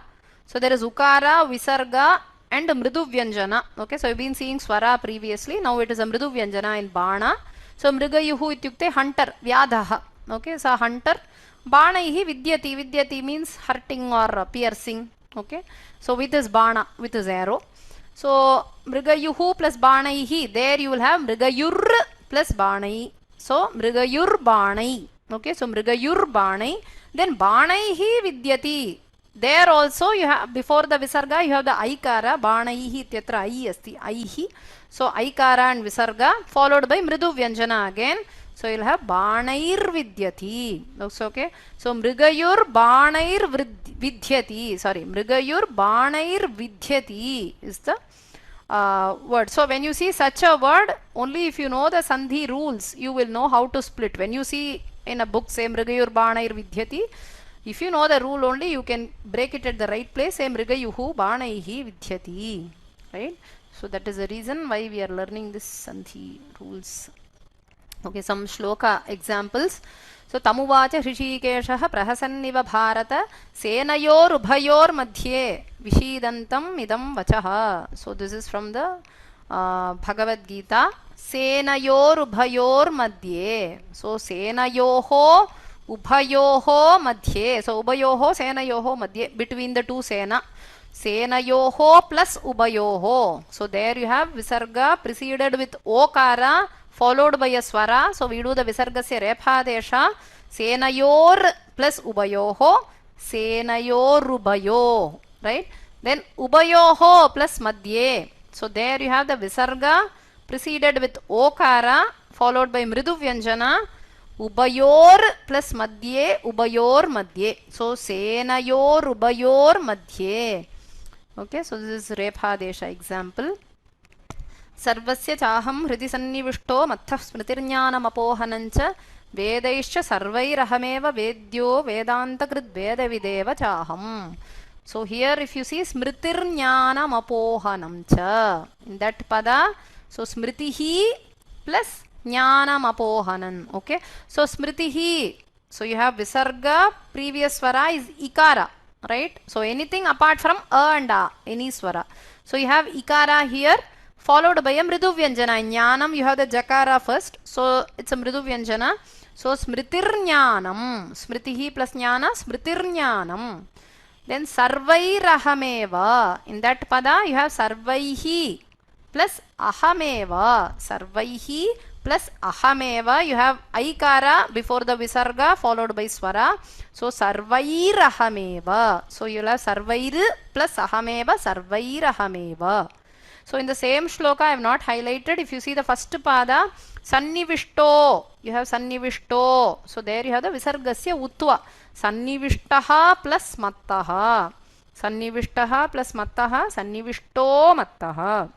A: So there is ukara, visarga and mridu vyanjana. Okay, so you've been seeing swara previously. Now it is a mridu vyanjana in bana. So mrigayuhu ityukte hunter, vyadaha. Okay, so hunter. Banaihi vidyati. Vidyati means hurting or piercing. Okay, so with his bana, with his arrow. So mrigayuhu plus banaihi. There you will have mrigayur plus banai. So mrigayur banai. Okay, so mrigayur banai. Then banaihi vidyati. There also you have before the visarga you have the aikara. Banaihi ityatra ai asti. Aihi. So aikara and visarga followed by mridu vyanjana again. So you'll have banair vidyati. Looks okay. So mrigayur banair vidyati. Sorry, mrigayur banair vidyati is the word. So when you see such a word, only if you know the sandhi rules, you will know how to split. When you see in a book say mrigayur banair vidyati, if you know the rule only, you can break it at the right place. Say mrigayuhu banaihi vidyati. Right? So that is the reason why we are learning this sandhi rules. Okay, some shloka examples. So tamuvacha hrishikeshaha prahasanniva bharata senayor ubhayor madhye vishidantam idam vachaha. So this is from the Bhagavad Gita. Senayor ubhayor madhye. So senayoho ubhayoho madhye. So ubhayoho senayoho madhye, between the two sena. Senayoho plus ubayoho. So there you have visarga preceded with okara followed by a swara. So we do the visargasya Rephadesha. Senayor plus ubayoho. Senayor ubayo. Right? Then ubayoho plus madhye. So there you have the visarga preceded with okara followed by mridu vyanjana. Ubayor plus madhye. Ubayor madhye. So senayor ubayor madhye. Okay, so this is Rephadesha example. Sarvasya chaham hridi sannivishto mattha smritirjnanamapohanancha vedaischa sarvairahameva vedyo vedanta krid vedavideva chaham. So here if you see smritirjnanamapohanamcha, in that pada, so smritihi plus jnanamapohanan. Okay, so smritihi, so you have visarga, previous swara is ikara. Right? So anything apart from a and a, any swara. So you have ikara here followed by a mridu vyanjana. In jnanam you have the jakara first. So it's a mridu vyanjana. So smritirjnanam. Smritihi plus jnana, smritirjnanam. Then sarvairahameva. In that pada you have sarvaihi plus ahameva. Sarvaihi plus ahameva. You have aikara before the visarga followed by swara. So sarvairahameva. So you will have sarvair plus ahameva, sarvairahameva. So in the same shloka, I have not highlighted. If you see the first pada, sannivishto, you have sannivishto. So there you have the visargasya utva. Sannivishtaha plus mattaha. Sannivishtaha plus mattaha. Sannivishto mattaha.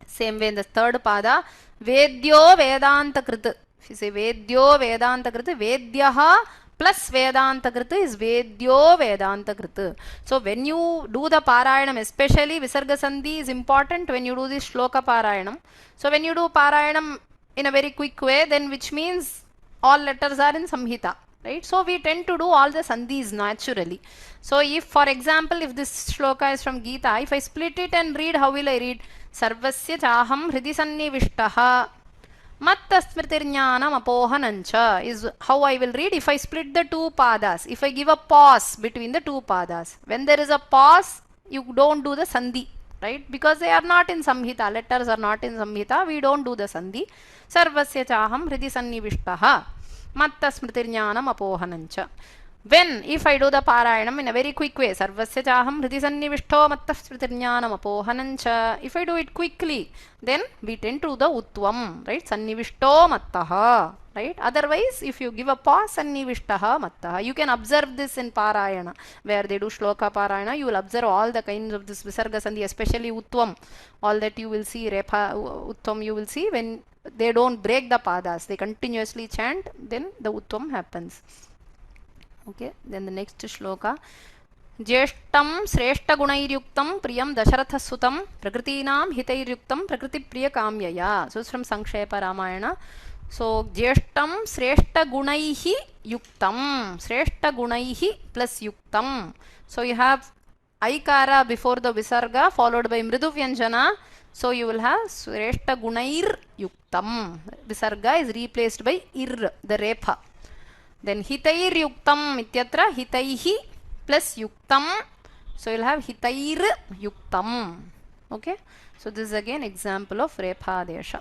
A: Same way in the third pada, vedyo vedanta krita. If you say vedyo vedanta krita, vedyaha plus vedanta krita is vedyo vedanta krita. So when you do the parayanam, especially visarga sandhi is important when you do this shloka parayanam. So when you do parayanam in a very quick way, then which means all letters are in samhita, right? So we tend to do all the sandhis naturally. So if, for example, if this shloka is from Gita, if I split it and read, how will I read? Sarvasya chaham hridi sannivishtaha mattasmritirjnanam apohanancha is how I will read if I split the two padas. If I give a pause between the two padas. When there is a pause, you don't do the sandhi, right? Because they are not in samhita. Letters are not in samhita. We don't do the sandhi. Sarvasya chaham hridi sannivishtaha mattasmritirjnanam apohanancha. When, if I do the parayanam in a very quick way, sarvasya chaham hridi sannivishto mattasmritirjnanam apohanancha, if I do it quickly, then we tend to do the utvam, right? Sannivishto mattaha, right? Otherwise, if you give a pause, sannivishtaha mattaha. You can observe this in parayana, where they do shloka parayana. You will observe all the kinds of this visarga sandhi, especially utvam. All that you will see, utvam you will see when they don't break the padas. They continuously chant, then the utvam happens. Okay, then the next shloka. Jeshtam sreshta gunairyuktam priyam dasharatha-sutam prakritinam hitairyuktam prakriti-priya kamyaya. So it's from Sankshepa Ramayana. So Jeshtam sreshta gunaihi yuktam. Sreshta gunaihi plus yuktam. So you have aikara before the visarga followed by mridu vyanjana. So you will have sreshta gunair yuktam. Visarga is replaced by ir, the repha. Then hitair yuktam ityatra hitaihi plus yuktam. So you'll have hitair yuktam. Okay. So this is again example of Rephadesha.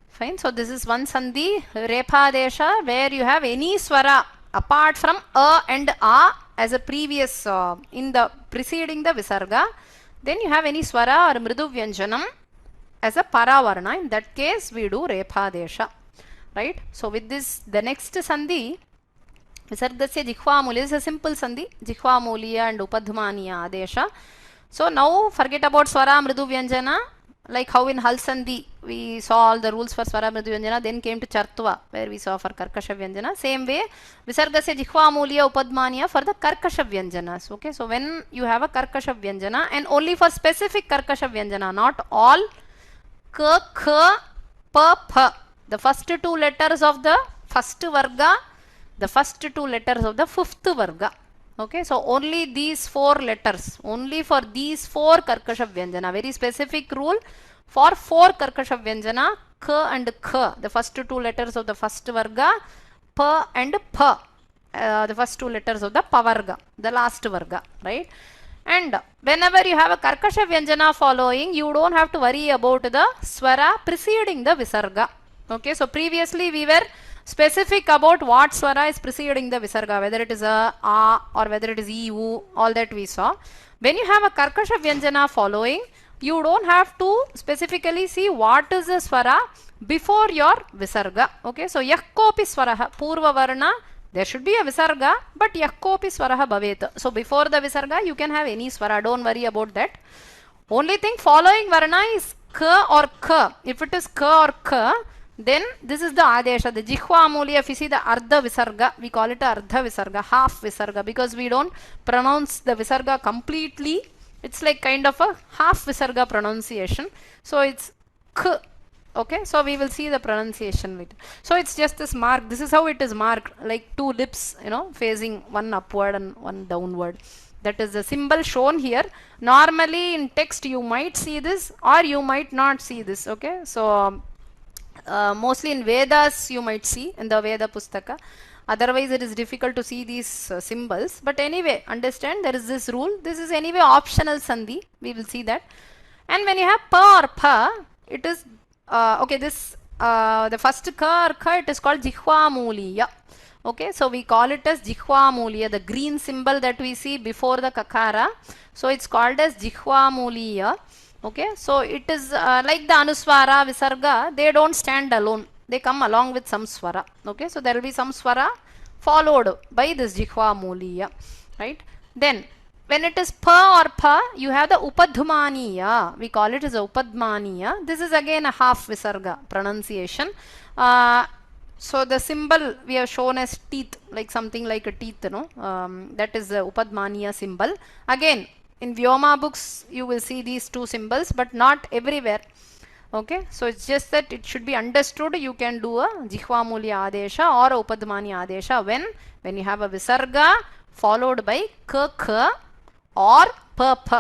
A: Fine. So this is one sandhi, Rephadesha, where you have any swara apart from a and a as a previous in the preceding the visarga. Then you have any swara or mridu vyanjanam as a paravarna. In that case we do Rephadesha. Right? So with this, the next sandhi, Visargasya Jihvamuliya is a simple sandhi, Jihvamuliya and upadhmaniya adesha. So now forget about swara mridu vyanjana, like how in hal sandhi we saw all the rules for swara mridu vyanjana, then came to chartva where we saw for karkasha vyanjana. Same way, Visargasya Jihvamuliya upadhmaniya for the karkasha vyanjanas. Okay, so when you have a karkasha vyanjana and only for specific karkasha vyanjana, not all, k, kh, pa, pha. The first two letters of the first varga, the first two letters of the fifth varga. Okay, so only these four letters, only for these four karkasha vyanjana. Very specific rule for four karkasha vyanjana, k and kh, the first two letters of the first varga, pa and pha, the first two letters of the pavarga, the last varga, right? And whenever you have a karkasha vyanjana following, you don't have to worry about the swara preceding the visarga. Okay, so previously we were specific about what swara is preceding the visarga, whether it is a or whether it is u, all that we saw. When you have a karkasha vyanjana following, you don't have to specifically see what is the swara before your visarga. Okay, so yakkopi swaraha, purva varna, there should be a visarga, but yakkopi swaraha bhavet. So before the visarga, you can have any swara, don't worry about that. Only thing following varna is k or k. If it is k or k, then this is the adesha, the Jihvamuliya. If you see the ardha visarga, we call it ardha visarga, half visarga, because we don't pronounce the visarga completely. It's like kind of a half visarga pronunciation. So it's k. Okay, so we will see the pronunciation later. So it's just this mark. This is how it is marked, like two lips, you know, facing one upward and one downward. That is the symbol shown here. Normally in text you might see this or you might not see this. Okay, so mostly in Vedas you might see in the Veda Pustaka. Otherwise it is difficult to see these symbols. But anyway, understand there is this rule. This is anyway optional sandhi. We will see that. And when you have pa or pha, it is okay. This the first ka or kha, it is called Jihvamuliya. Okay, so we call it as Jihvamuliya, the green symbol that we see before the kakara. So it's called as Jihvamuliya. Okay, so it is like the anuswara, visarga, they don't stand alone. They come along with some swara. Okay, so there will be some swara followed by this Jihvamuliya, right? Then, when it is pa or pa, you have the upadhmaniya. We call it as a upadhmaniya. This is again a half visarga pronunciation. So the symbol we have shown as teeth, like something like a teeth, that is the upadhmaniya symbol. Again, in Vyoma books, you will see these two symbols, but not everywhere. Okay, so it's just that it should be understood. You can do a Jihvamuliya Adesha or a Upadhmaniya Adesha when you have a Visarga followed by K, K or P, P.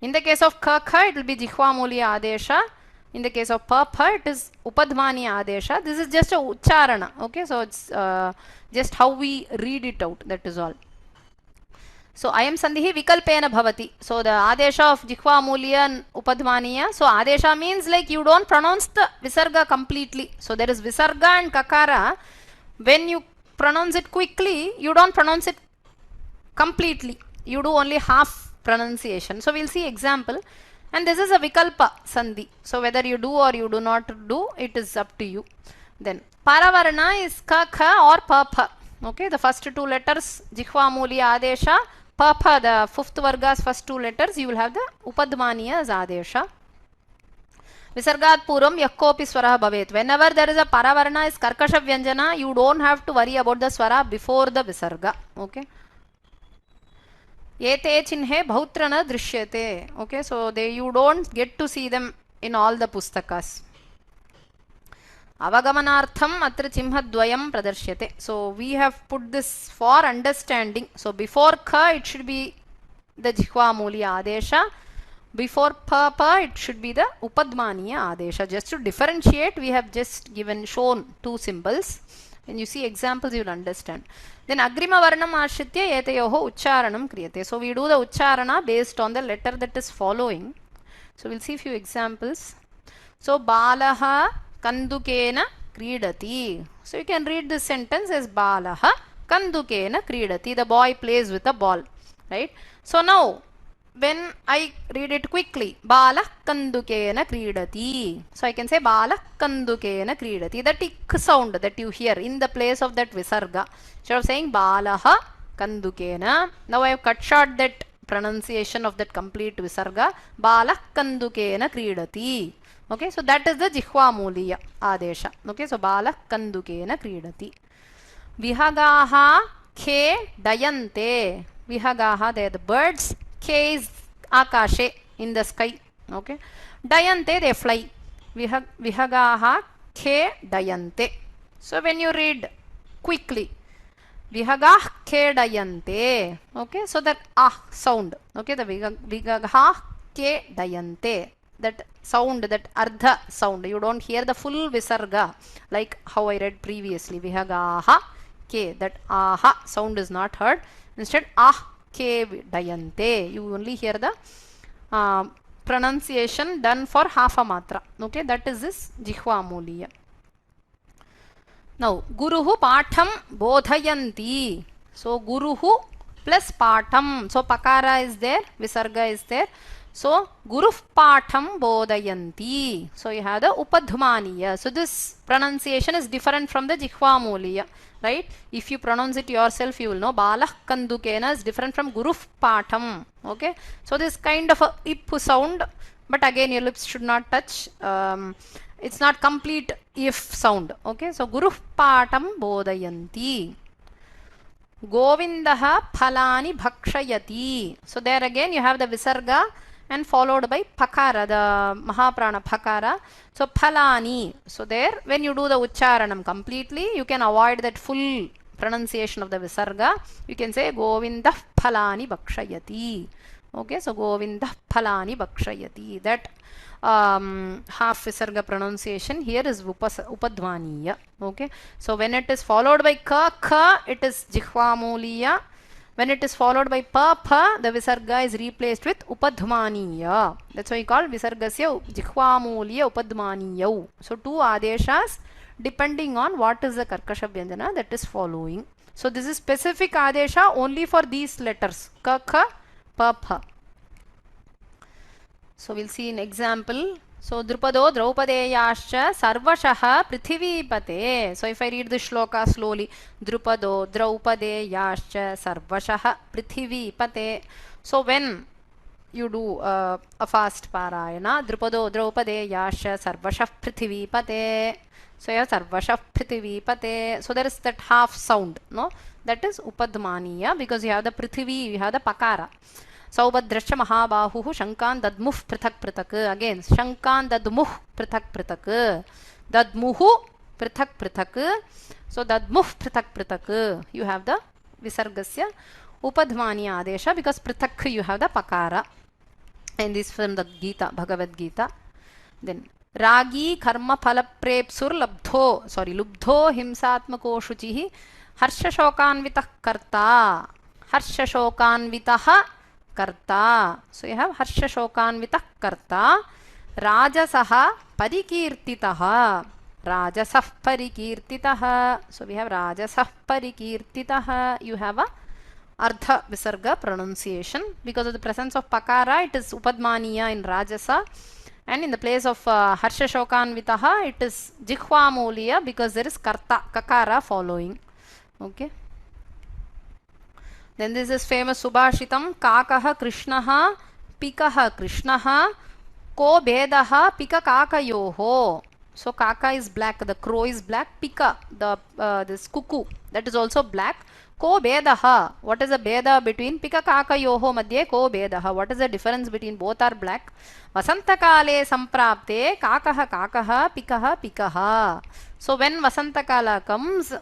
A: In the case of K, K, it will be Jihvamuliya Adesha. In the case of P, P, it is Upadhmaniya Adesha. This is just a Ucharana. Okay, so it's just how we read it out. That is all. So ayam sandhi vikalpena bhavati. So the adesha of Jihvamuliya and upadhmaniya. So adesha means like you don't pronounce the visarga completely. So there is visarga and kakara. When you pronounce it quickly, you don't pronounce it completely. You do only half pronunciation. So we'll see example. And this is a vikalpa sandhi. So whether you do or you do not do, it is up to you. Then paravarna is ka, kha or pa, pa. Okay, the first two letters Jihvamuliya Adesha. Papa, the fifth varga's first two letters, you will have the upadhmaniya as adesha. Visargat puram yakkopi swara bhavet. Whenever there is a paravarna is karkasha vyanjana, you don't have to worry about the swara before the visarga. Okay. Ete chinhe bhautrana drishyate. Okay, so you don't get to see them in all the pustakas. Avagamanartham atra chimhadvayam pradarsyate. So we have put this for understanding. So before ka it should be the Jihvamuliya Adesha. Before pa pa it should be the Upadhmaniya Adesha. Just to differentiate, we have just shown two symbols. When you see examples, you will understand. Then Agrima Varnam Ashritya Etayoho Ucharanam Kriyate. So we do the Ucharana based on the letter that is following. So we'll see a few examples. So Balaha Kandukena Kridati. So you can read this sentence as Balaha Kandukena Kridati. The boy plays with a ball. Right? So now, when I read it quickly, Bala Kandukena Kridati. So I can say Bala Kandukena Kridati. The tick sound that you hear in the place of that Visarga. Instead of saying Balaha Kandukena. Now I have cut short that pronunciation of that complete Visarga. Bala Kandukena Kridati. Okay, so that is the Jihvamuliya Adesha. Okay, so Bala Kandukena Kridati. Vihagaha Khe Dayante. Vihagaha, they are the birds. K is Akashe, in the sky. Okay. Dayante, they fly. Vihagaha Khe Dayante. So when you read quickly, Vihagah Khe Dayante. Okay, so that ah sound. Okay, the Vihagaha Khe Dayante. That sound, that ardha sound, you don't hear the full visarga like how I read previously. Vihagaha ke, that aha sound is not heard. Instead, ah ke dayante, you only hear the pronunciation done for half a matra. Okay, that is this Jihvamuliya. Now, Guruhu Patham Bodhayanti. So, Guruhu plus Patham. So, Pakara is there, Visarga is there. So, Guru Patham Bodhayanti. So, you have the Upadhmaniya. So, this pronunciation is different from the Jihvamuliya. Right? If you pronounce it yourself, you will know. Balah Kandukena is different from Guru Patham. Okay? So, this kind of a ip sound. But again, your lips should not touch. It's not complete if sound. Okay? So, Guru Patham Bodhayanti. Govindaha Phalani Bhakshayati. So, there again you have the Visarga and followed by Pakara, the Mahaprana Pakara. So, Phalani. So, there when you do the Ucharanam completely, you can avoid that full pronunciation of the Visarga. You can say Govindah Phalani Bhakshayati. Okay, so Govindah Phalani Bhakshayati. That half Visarga pronunciation here is Upadhmaniya. Okay, so when it is followed by Ka, Ka, it is Jihvamuliya. When it is followed by Pa, Pa, the Visarga is replaced with Upadhmaniya. That's why we call Visargasya Jihvamuliya Upadhmaniya. So, two Adeshas depending on what is the Karkasha Vyanjana that is following. So, this is specific Adesha only for these letters. Ka, Ka, Pa, Pa. So we'll see an example. So Drupado Draupadeyascha Sarvashaha Prithivipate. So if I read the shloka slowly, Drupado Draupadeyascha Sarvashaha Prithivipate. So when you do a fast parayana, Drupado Draupadeyascha Sarvashah Prithivipate. So you have Sarvashah Prithivipate. So there is that half sound, no? That is upadhmaniya, because you have the Prithivi, you have the pakara. Saubhadrascha Mahabahu Shankan Dadmuh Prithak Prithak. Again, Shankan Dadmuh Prithak Prithak. Dadmuhu Prithak Prithak. So Dadmuh Prithak Prithak. You have the Visargasya upadhmaniya adesha, because Prithak you have the pakara. And this from the Gita, Bhagavad Gita. Then Ragi Karma Phala Prepsur Labdho. Sorry, Lubdho Himsatmako Shuchihi Harsha Shokanvitah Karta. Harsha Shokanvitah Karta. So you have Harsha Shokanvitah Karta. Rajasaha Parikirtitaha. Rajasah Parikirtitaha. So we have Rajasah Parikirtitaha. You have a Ardha Visarga pronunciation. Because of the presence of Pakara, it is Upadhmaniya in Rajasa. And in the place of Harsha Shokanvitaha, it is Jihvamuliya, because there is Karta, Kakara following. Okay. Then this is famous Subhashitam. Kakaha Krishnaha Pikaha Krishnaha Ko Bedaha Pika Kakayoho. So Kaka is black, the crow is black. Pika, this cuckoo, that is also black. Ko Bedaha. What is the Beda between Pika Kakayoho Madhye Ko Bedaha? What is the difference between both are black? Vasantakale Samprapte Kakaha Kakaha Pikaha Pikaha. So when Vasantakala comes,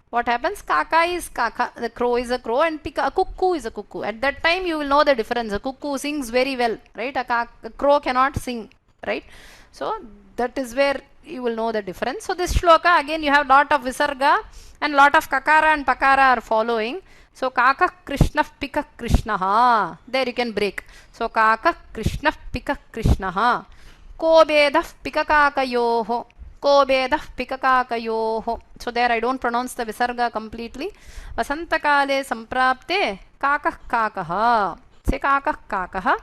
A: what happens? Kaka is kaka, the crow is a crow, and a cuckoo is a cuckoo. At that time you will know the difference. A cuckoo sings very well, right? A crow cannot sing, right? So that is where you will know the difference. So this shloka, again you have lot of Visarga and lot of Kakara and Pakara are following. So Kaka Krishna Pika Krishnaha. There you can break. So Kaka Krishna Pika Krishnaha. Ko Bedah Pika Kakayoho. Ko Bedah Pika Kakayoho. So there I don't pronounce the Visarga completely. Vasantakale Samprapte Kaka Kakaha. Say Kaka Kakaha.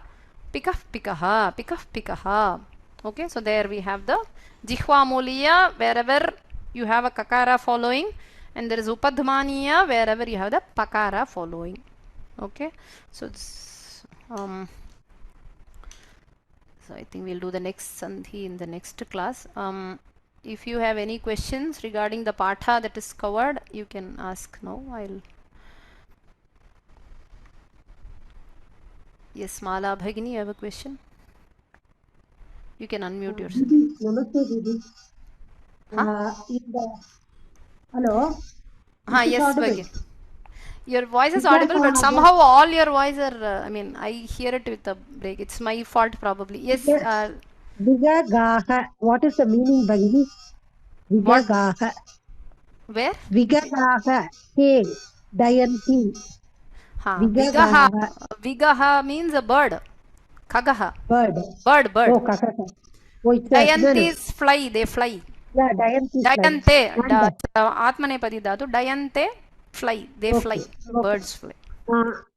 A: Pika Pikaha. Pika Pikaha. Okay, so there we have the Jihvamuliya, wherever you have a Kakara following, and there is upadhmaniya, wherever you have the Pakara following. Okay, so so I think we'll do the next sandhi in the next class. If you have any questions regarding the patha that is covered, you can ask now. Yes, Mala Bhagini, you have a question? You can unmute yourself.
I: Namaste, Didi. Hello?
A: Yes, Bhagini. Your voice is audible, but somehow all your voice are, I hear it with a break. It's my fault probably. Yes.
I: Vigagaha. What is the meaning, Bhagini? Vigagaha.
A: Where?
I: Vigagaha. Hey, Dayanti.
A: Vigaha. Vigaha means a bird. Khagaha.
I: Bird.
A: Bird.
I: Oh, Kagaha. Oh,
A: Dayantis fly. They fly.
I: Yeah, Dayantis
A: Dayante. Atmanepadi dhatu. Dayante fly. They fly. Birds fly.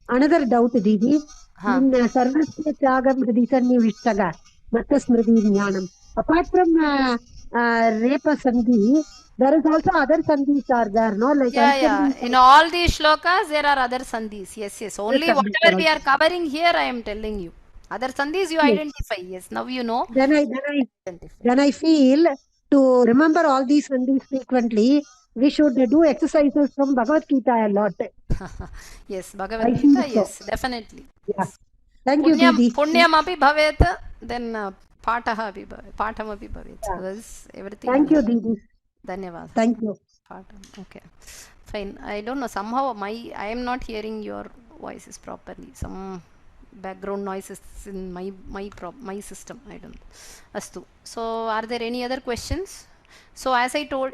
I: Another doubt, Didi. In Sarvasya Chagam Hridisani Vishtaga, Matta Smriti Jnanam. Apart from Repa Sandhi, there is also other sandhis are there, no? Like
A: In all these shlokas, there are other sandhis. Yes. Only whatever we are covering here, I am telling you. Other sandhis you identify. Yes, now you know.
I: Then I feel to remember all these sandhis frequently, we should do exercises from Bhagavad Gita a lot.
A: Yes, Bhagavad Gita, yes, definitely.
I: Yeah. Thank you, Didi.
A: Punyam api bhavet, then patam api bhavet. So that's everything.
I: Thank you, Didi.
A: Dhanyavad.
I: Thank you.
A: Okay. Fine. I don't know. Somehow I am not hearing your voices properly. Some background noises in my system. I don't know. Astu. So are there any other questions? So as I told,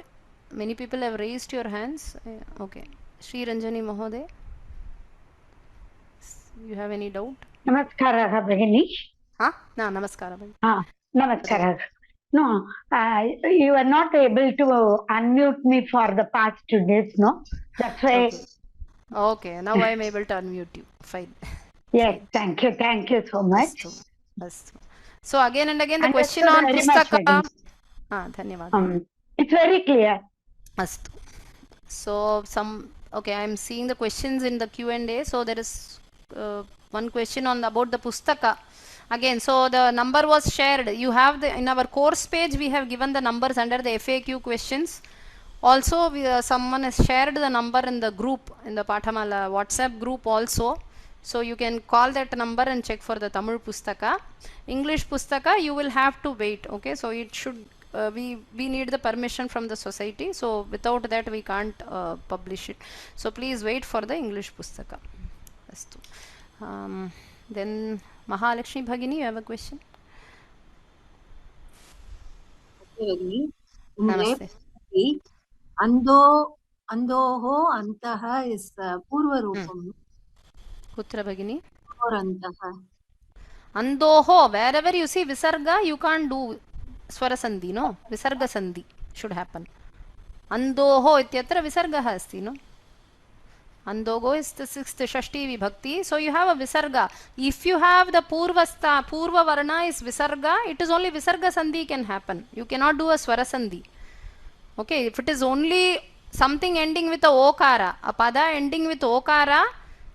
A: many people have raised your hands. Okay. Sriranjani Mahoday. You have any doubt?
J: Namaskara, Bhagini.
A: Namaskara, Bhagini.
J: Namaskara. No, you are not able to unmute me for the past 2 days, no? That's why.
A: Okay, now I am able to unmute you. Fine.
J: Yes, thank you so much.
A: Astu. So again and again the question
J: Understood
A: on
J: very much,
A: pustaka.
J: Bhagini.
A: Dhanyawad.
J: It's very clear.
A: Astu. So okay, I'm seeing the questions in the Q&A. So there is one question about the pustaka. Again, so the number was shared. You have in our course page, we have given the numbers under the FAQ questions. Also, someone has shared the number in the group, in the Pathamala WhatsApp group also. So you can call that number and check for the Tamil pustaka. English pustaka, you will have to wait. Okay, so it should we need the permission from the society. So without that, we can't publish it. So please wait for the English pustaka. Then Mahalakshmi Bhagini, you have a question? Namaste.
E: Andoho antaha is Purva Rupam.
A: Kutra Bhagini?
E: Or antaha.
A: Andoho, wherever you see Visarga, you can't do Swara Sandhi, no? Visarga Sandhi should happen. Andoho ityatra Visarga asti, no? Andogo is the 6th Shashti Vibhakti. So you have a Visarga. If you have the Purva Varna is Visarga, it is only Visarga Sandhi can happen. You cannot do a Swara Sandhi. Okay, if it is only something ending with a Okara, a Pada ending with Okara,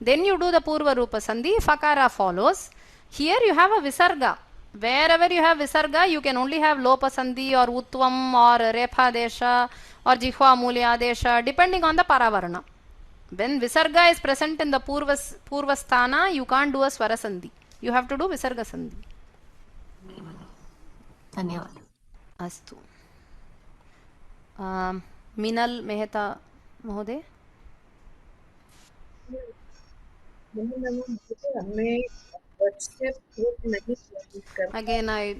A: then you do the Purva Rupa Sandhi, Fakara follows. Here you have a Visarga. Wherever you have Visarga, you can only have lopa Sandhi or Utvam or Rephadesha or Jihvamuliya desha, depending on the Paravarna. When Visarga is present in the Purvasthana, you can't do a Swara Sandhi. You have to do Visarga Sandhi.
E: Dhanyawad.
A: Astu. Minal Mehta Mohode. Again, I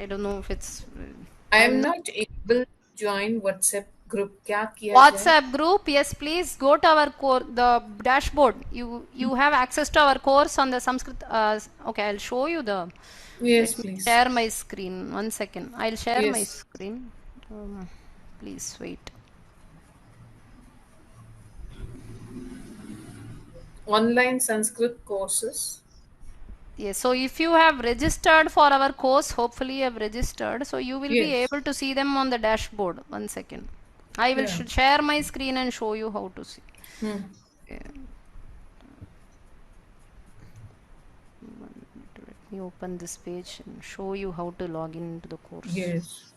A: don't know if it's...
K: I am not able to join WhatsApp group.
A: WhatsApp group, yes, please go to our the dashboard. You have access to our course on the Sanskrit. Okay, I'll show you the...
K: Yes, please.
A: Share my screen. 1 second. I'll share my screen. Please wait.
K: Online Sanskrit courses.
A: Yes, so if you have registered for our course, hopefully you have registered, so you will be able to see them on the dashboard. 1 second. I will share my screen and show you how to see. Okay. Let me open this page and show you how to log into the course.
K: Yes.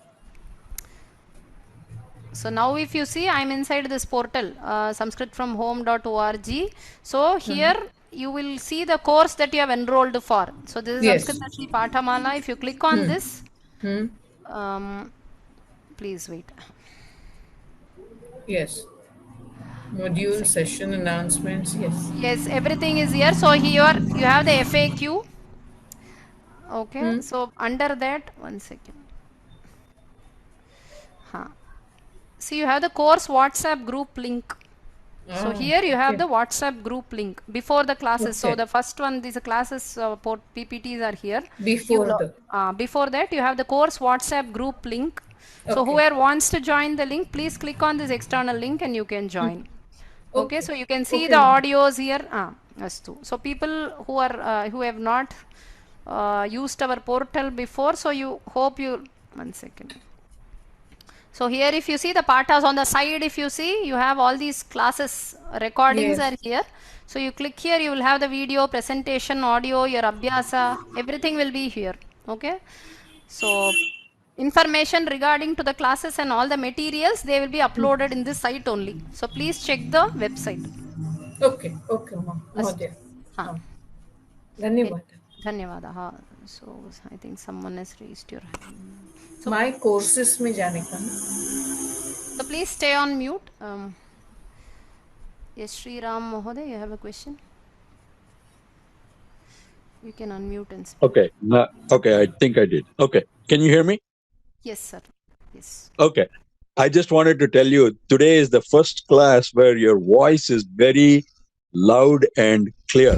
A: So now if you see, I am inside this portal, sanskritfromhome.org. So here you will see the course that you have enrolled for. So this is Samskritasri Pathamala. If you click on this, please wait.
K: Yes. Module, session announcements, yes.
A: Yes, everything is here. So here you have the FAQ. Okay, so under that, 1 second. See, you have the course WhatsApp group link. So here you have the WhatsApp group link before the classes. So the first one, these classes PPTs are here. Before that, you have the course WhatsApp group link. So whoever wants to join the link, please click on this external link and you can join. Okay, so you can see the audios here. So people who are who have not used our portal before, so you hope you 1 second. So here if you see the pathas on the side, if you see, you have all these classes recordings are here. So you click here, you will have the video, presentation, audio, your abhyasa, everything will be here. Okay. So information regarding to the classes and all the materials, they will be uploaded in this site only. So please check the website.
K: Okay. Okay. Dhanyawad.
A: Dhanyawad. So I think someone has raised your hand.
K: So, my courses में जाने का.
A: So please stay on mute. Yes, Sriram Mohoday, you have a question? You can unmute and speak.
H: Okay. Okay, I think I did. Okay. Can you hear me?
A: Yes, sir. Yes.
H: Okay. I just wanted to tell you, today is the first class where your voice is very loud and clear.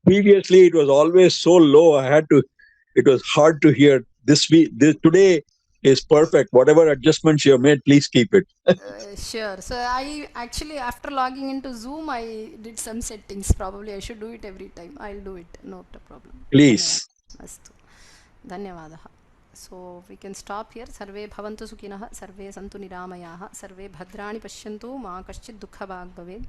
H: Previously, it was always so low. It was hard to hear. Today, is perfect. Whatever adjustments you have made, please keep it.
A: Sure. So I actually, after logging into Zoom, I did some settings. Probably I should do it every time. I'll do it. Not a problem.
H: Please.
A: Astu. Dhanyavadah. So we can stop here. Sarve bhavantu sukhinah, sarve santu niramayaha, sarve bhadrani pashyantu, ma kaschid dukha bhag bhaved.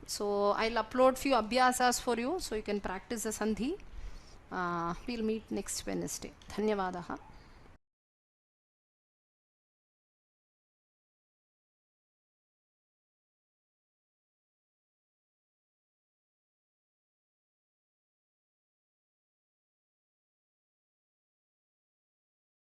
A: So I'll upload few abhyasas for you, so you can practice the sandhi. We'll meet next Wednesday. Dhanyavadah.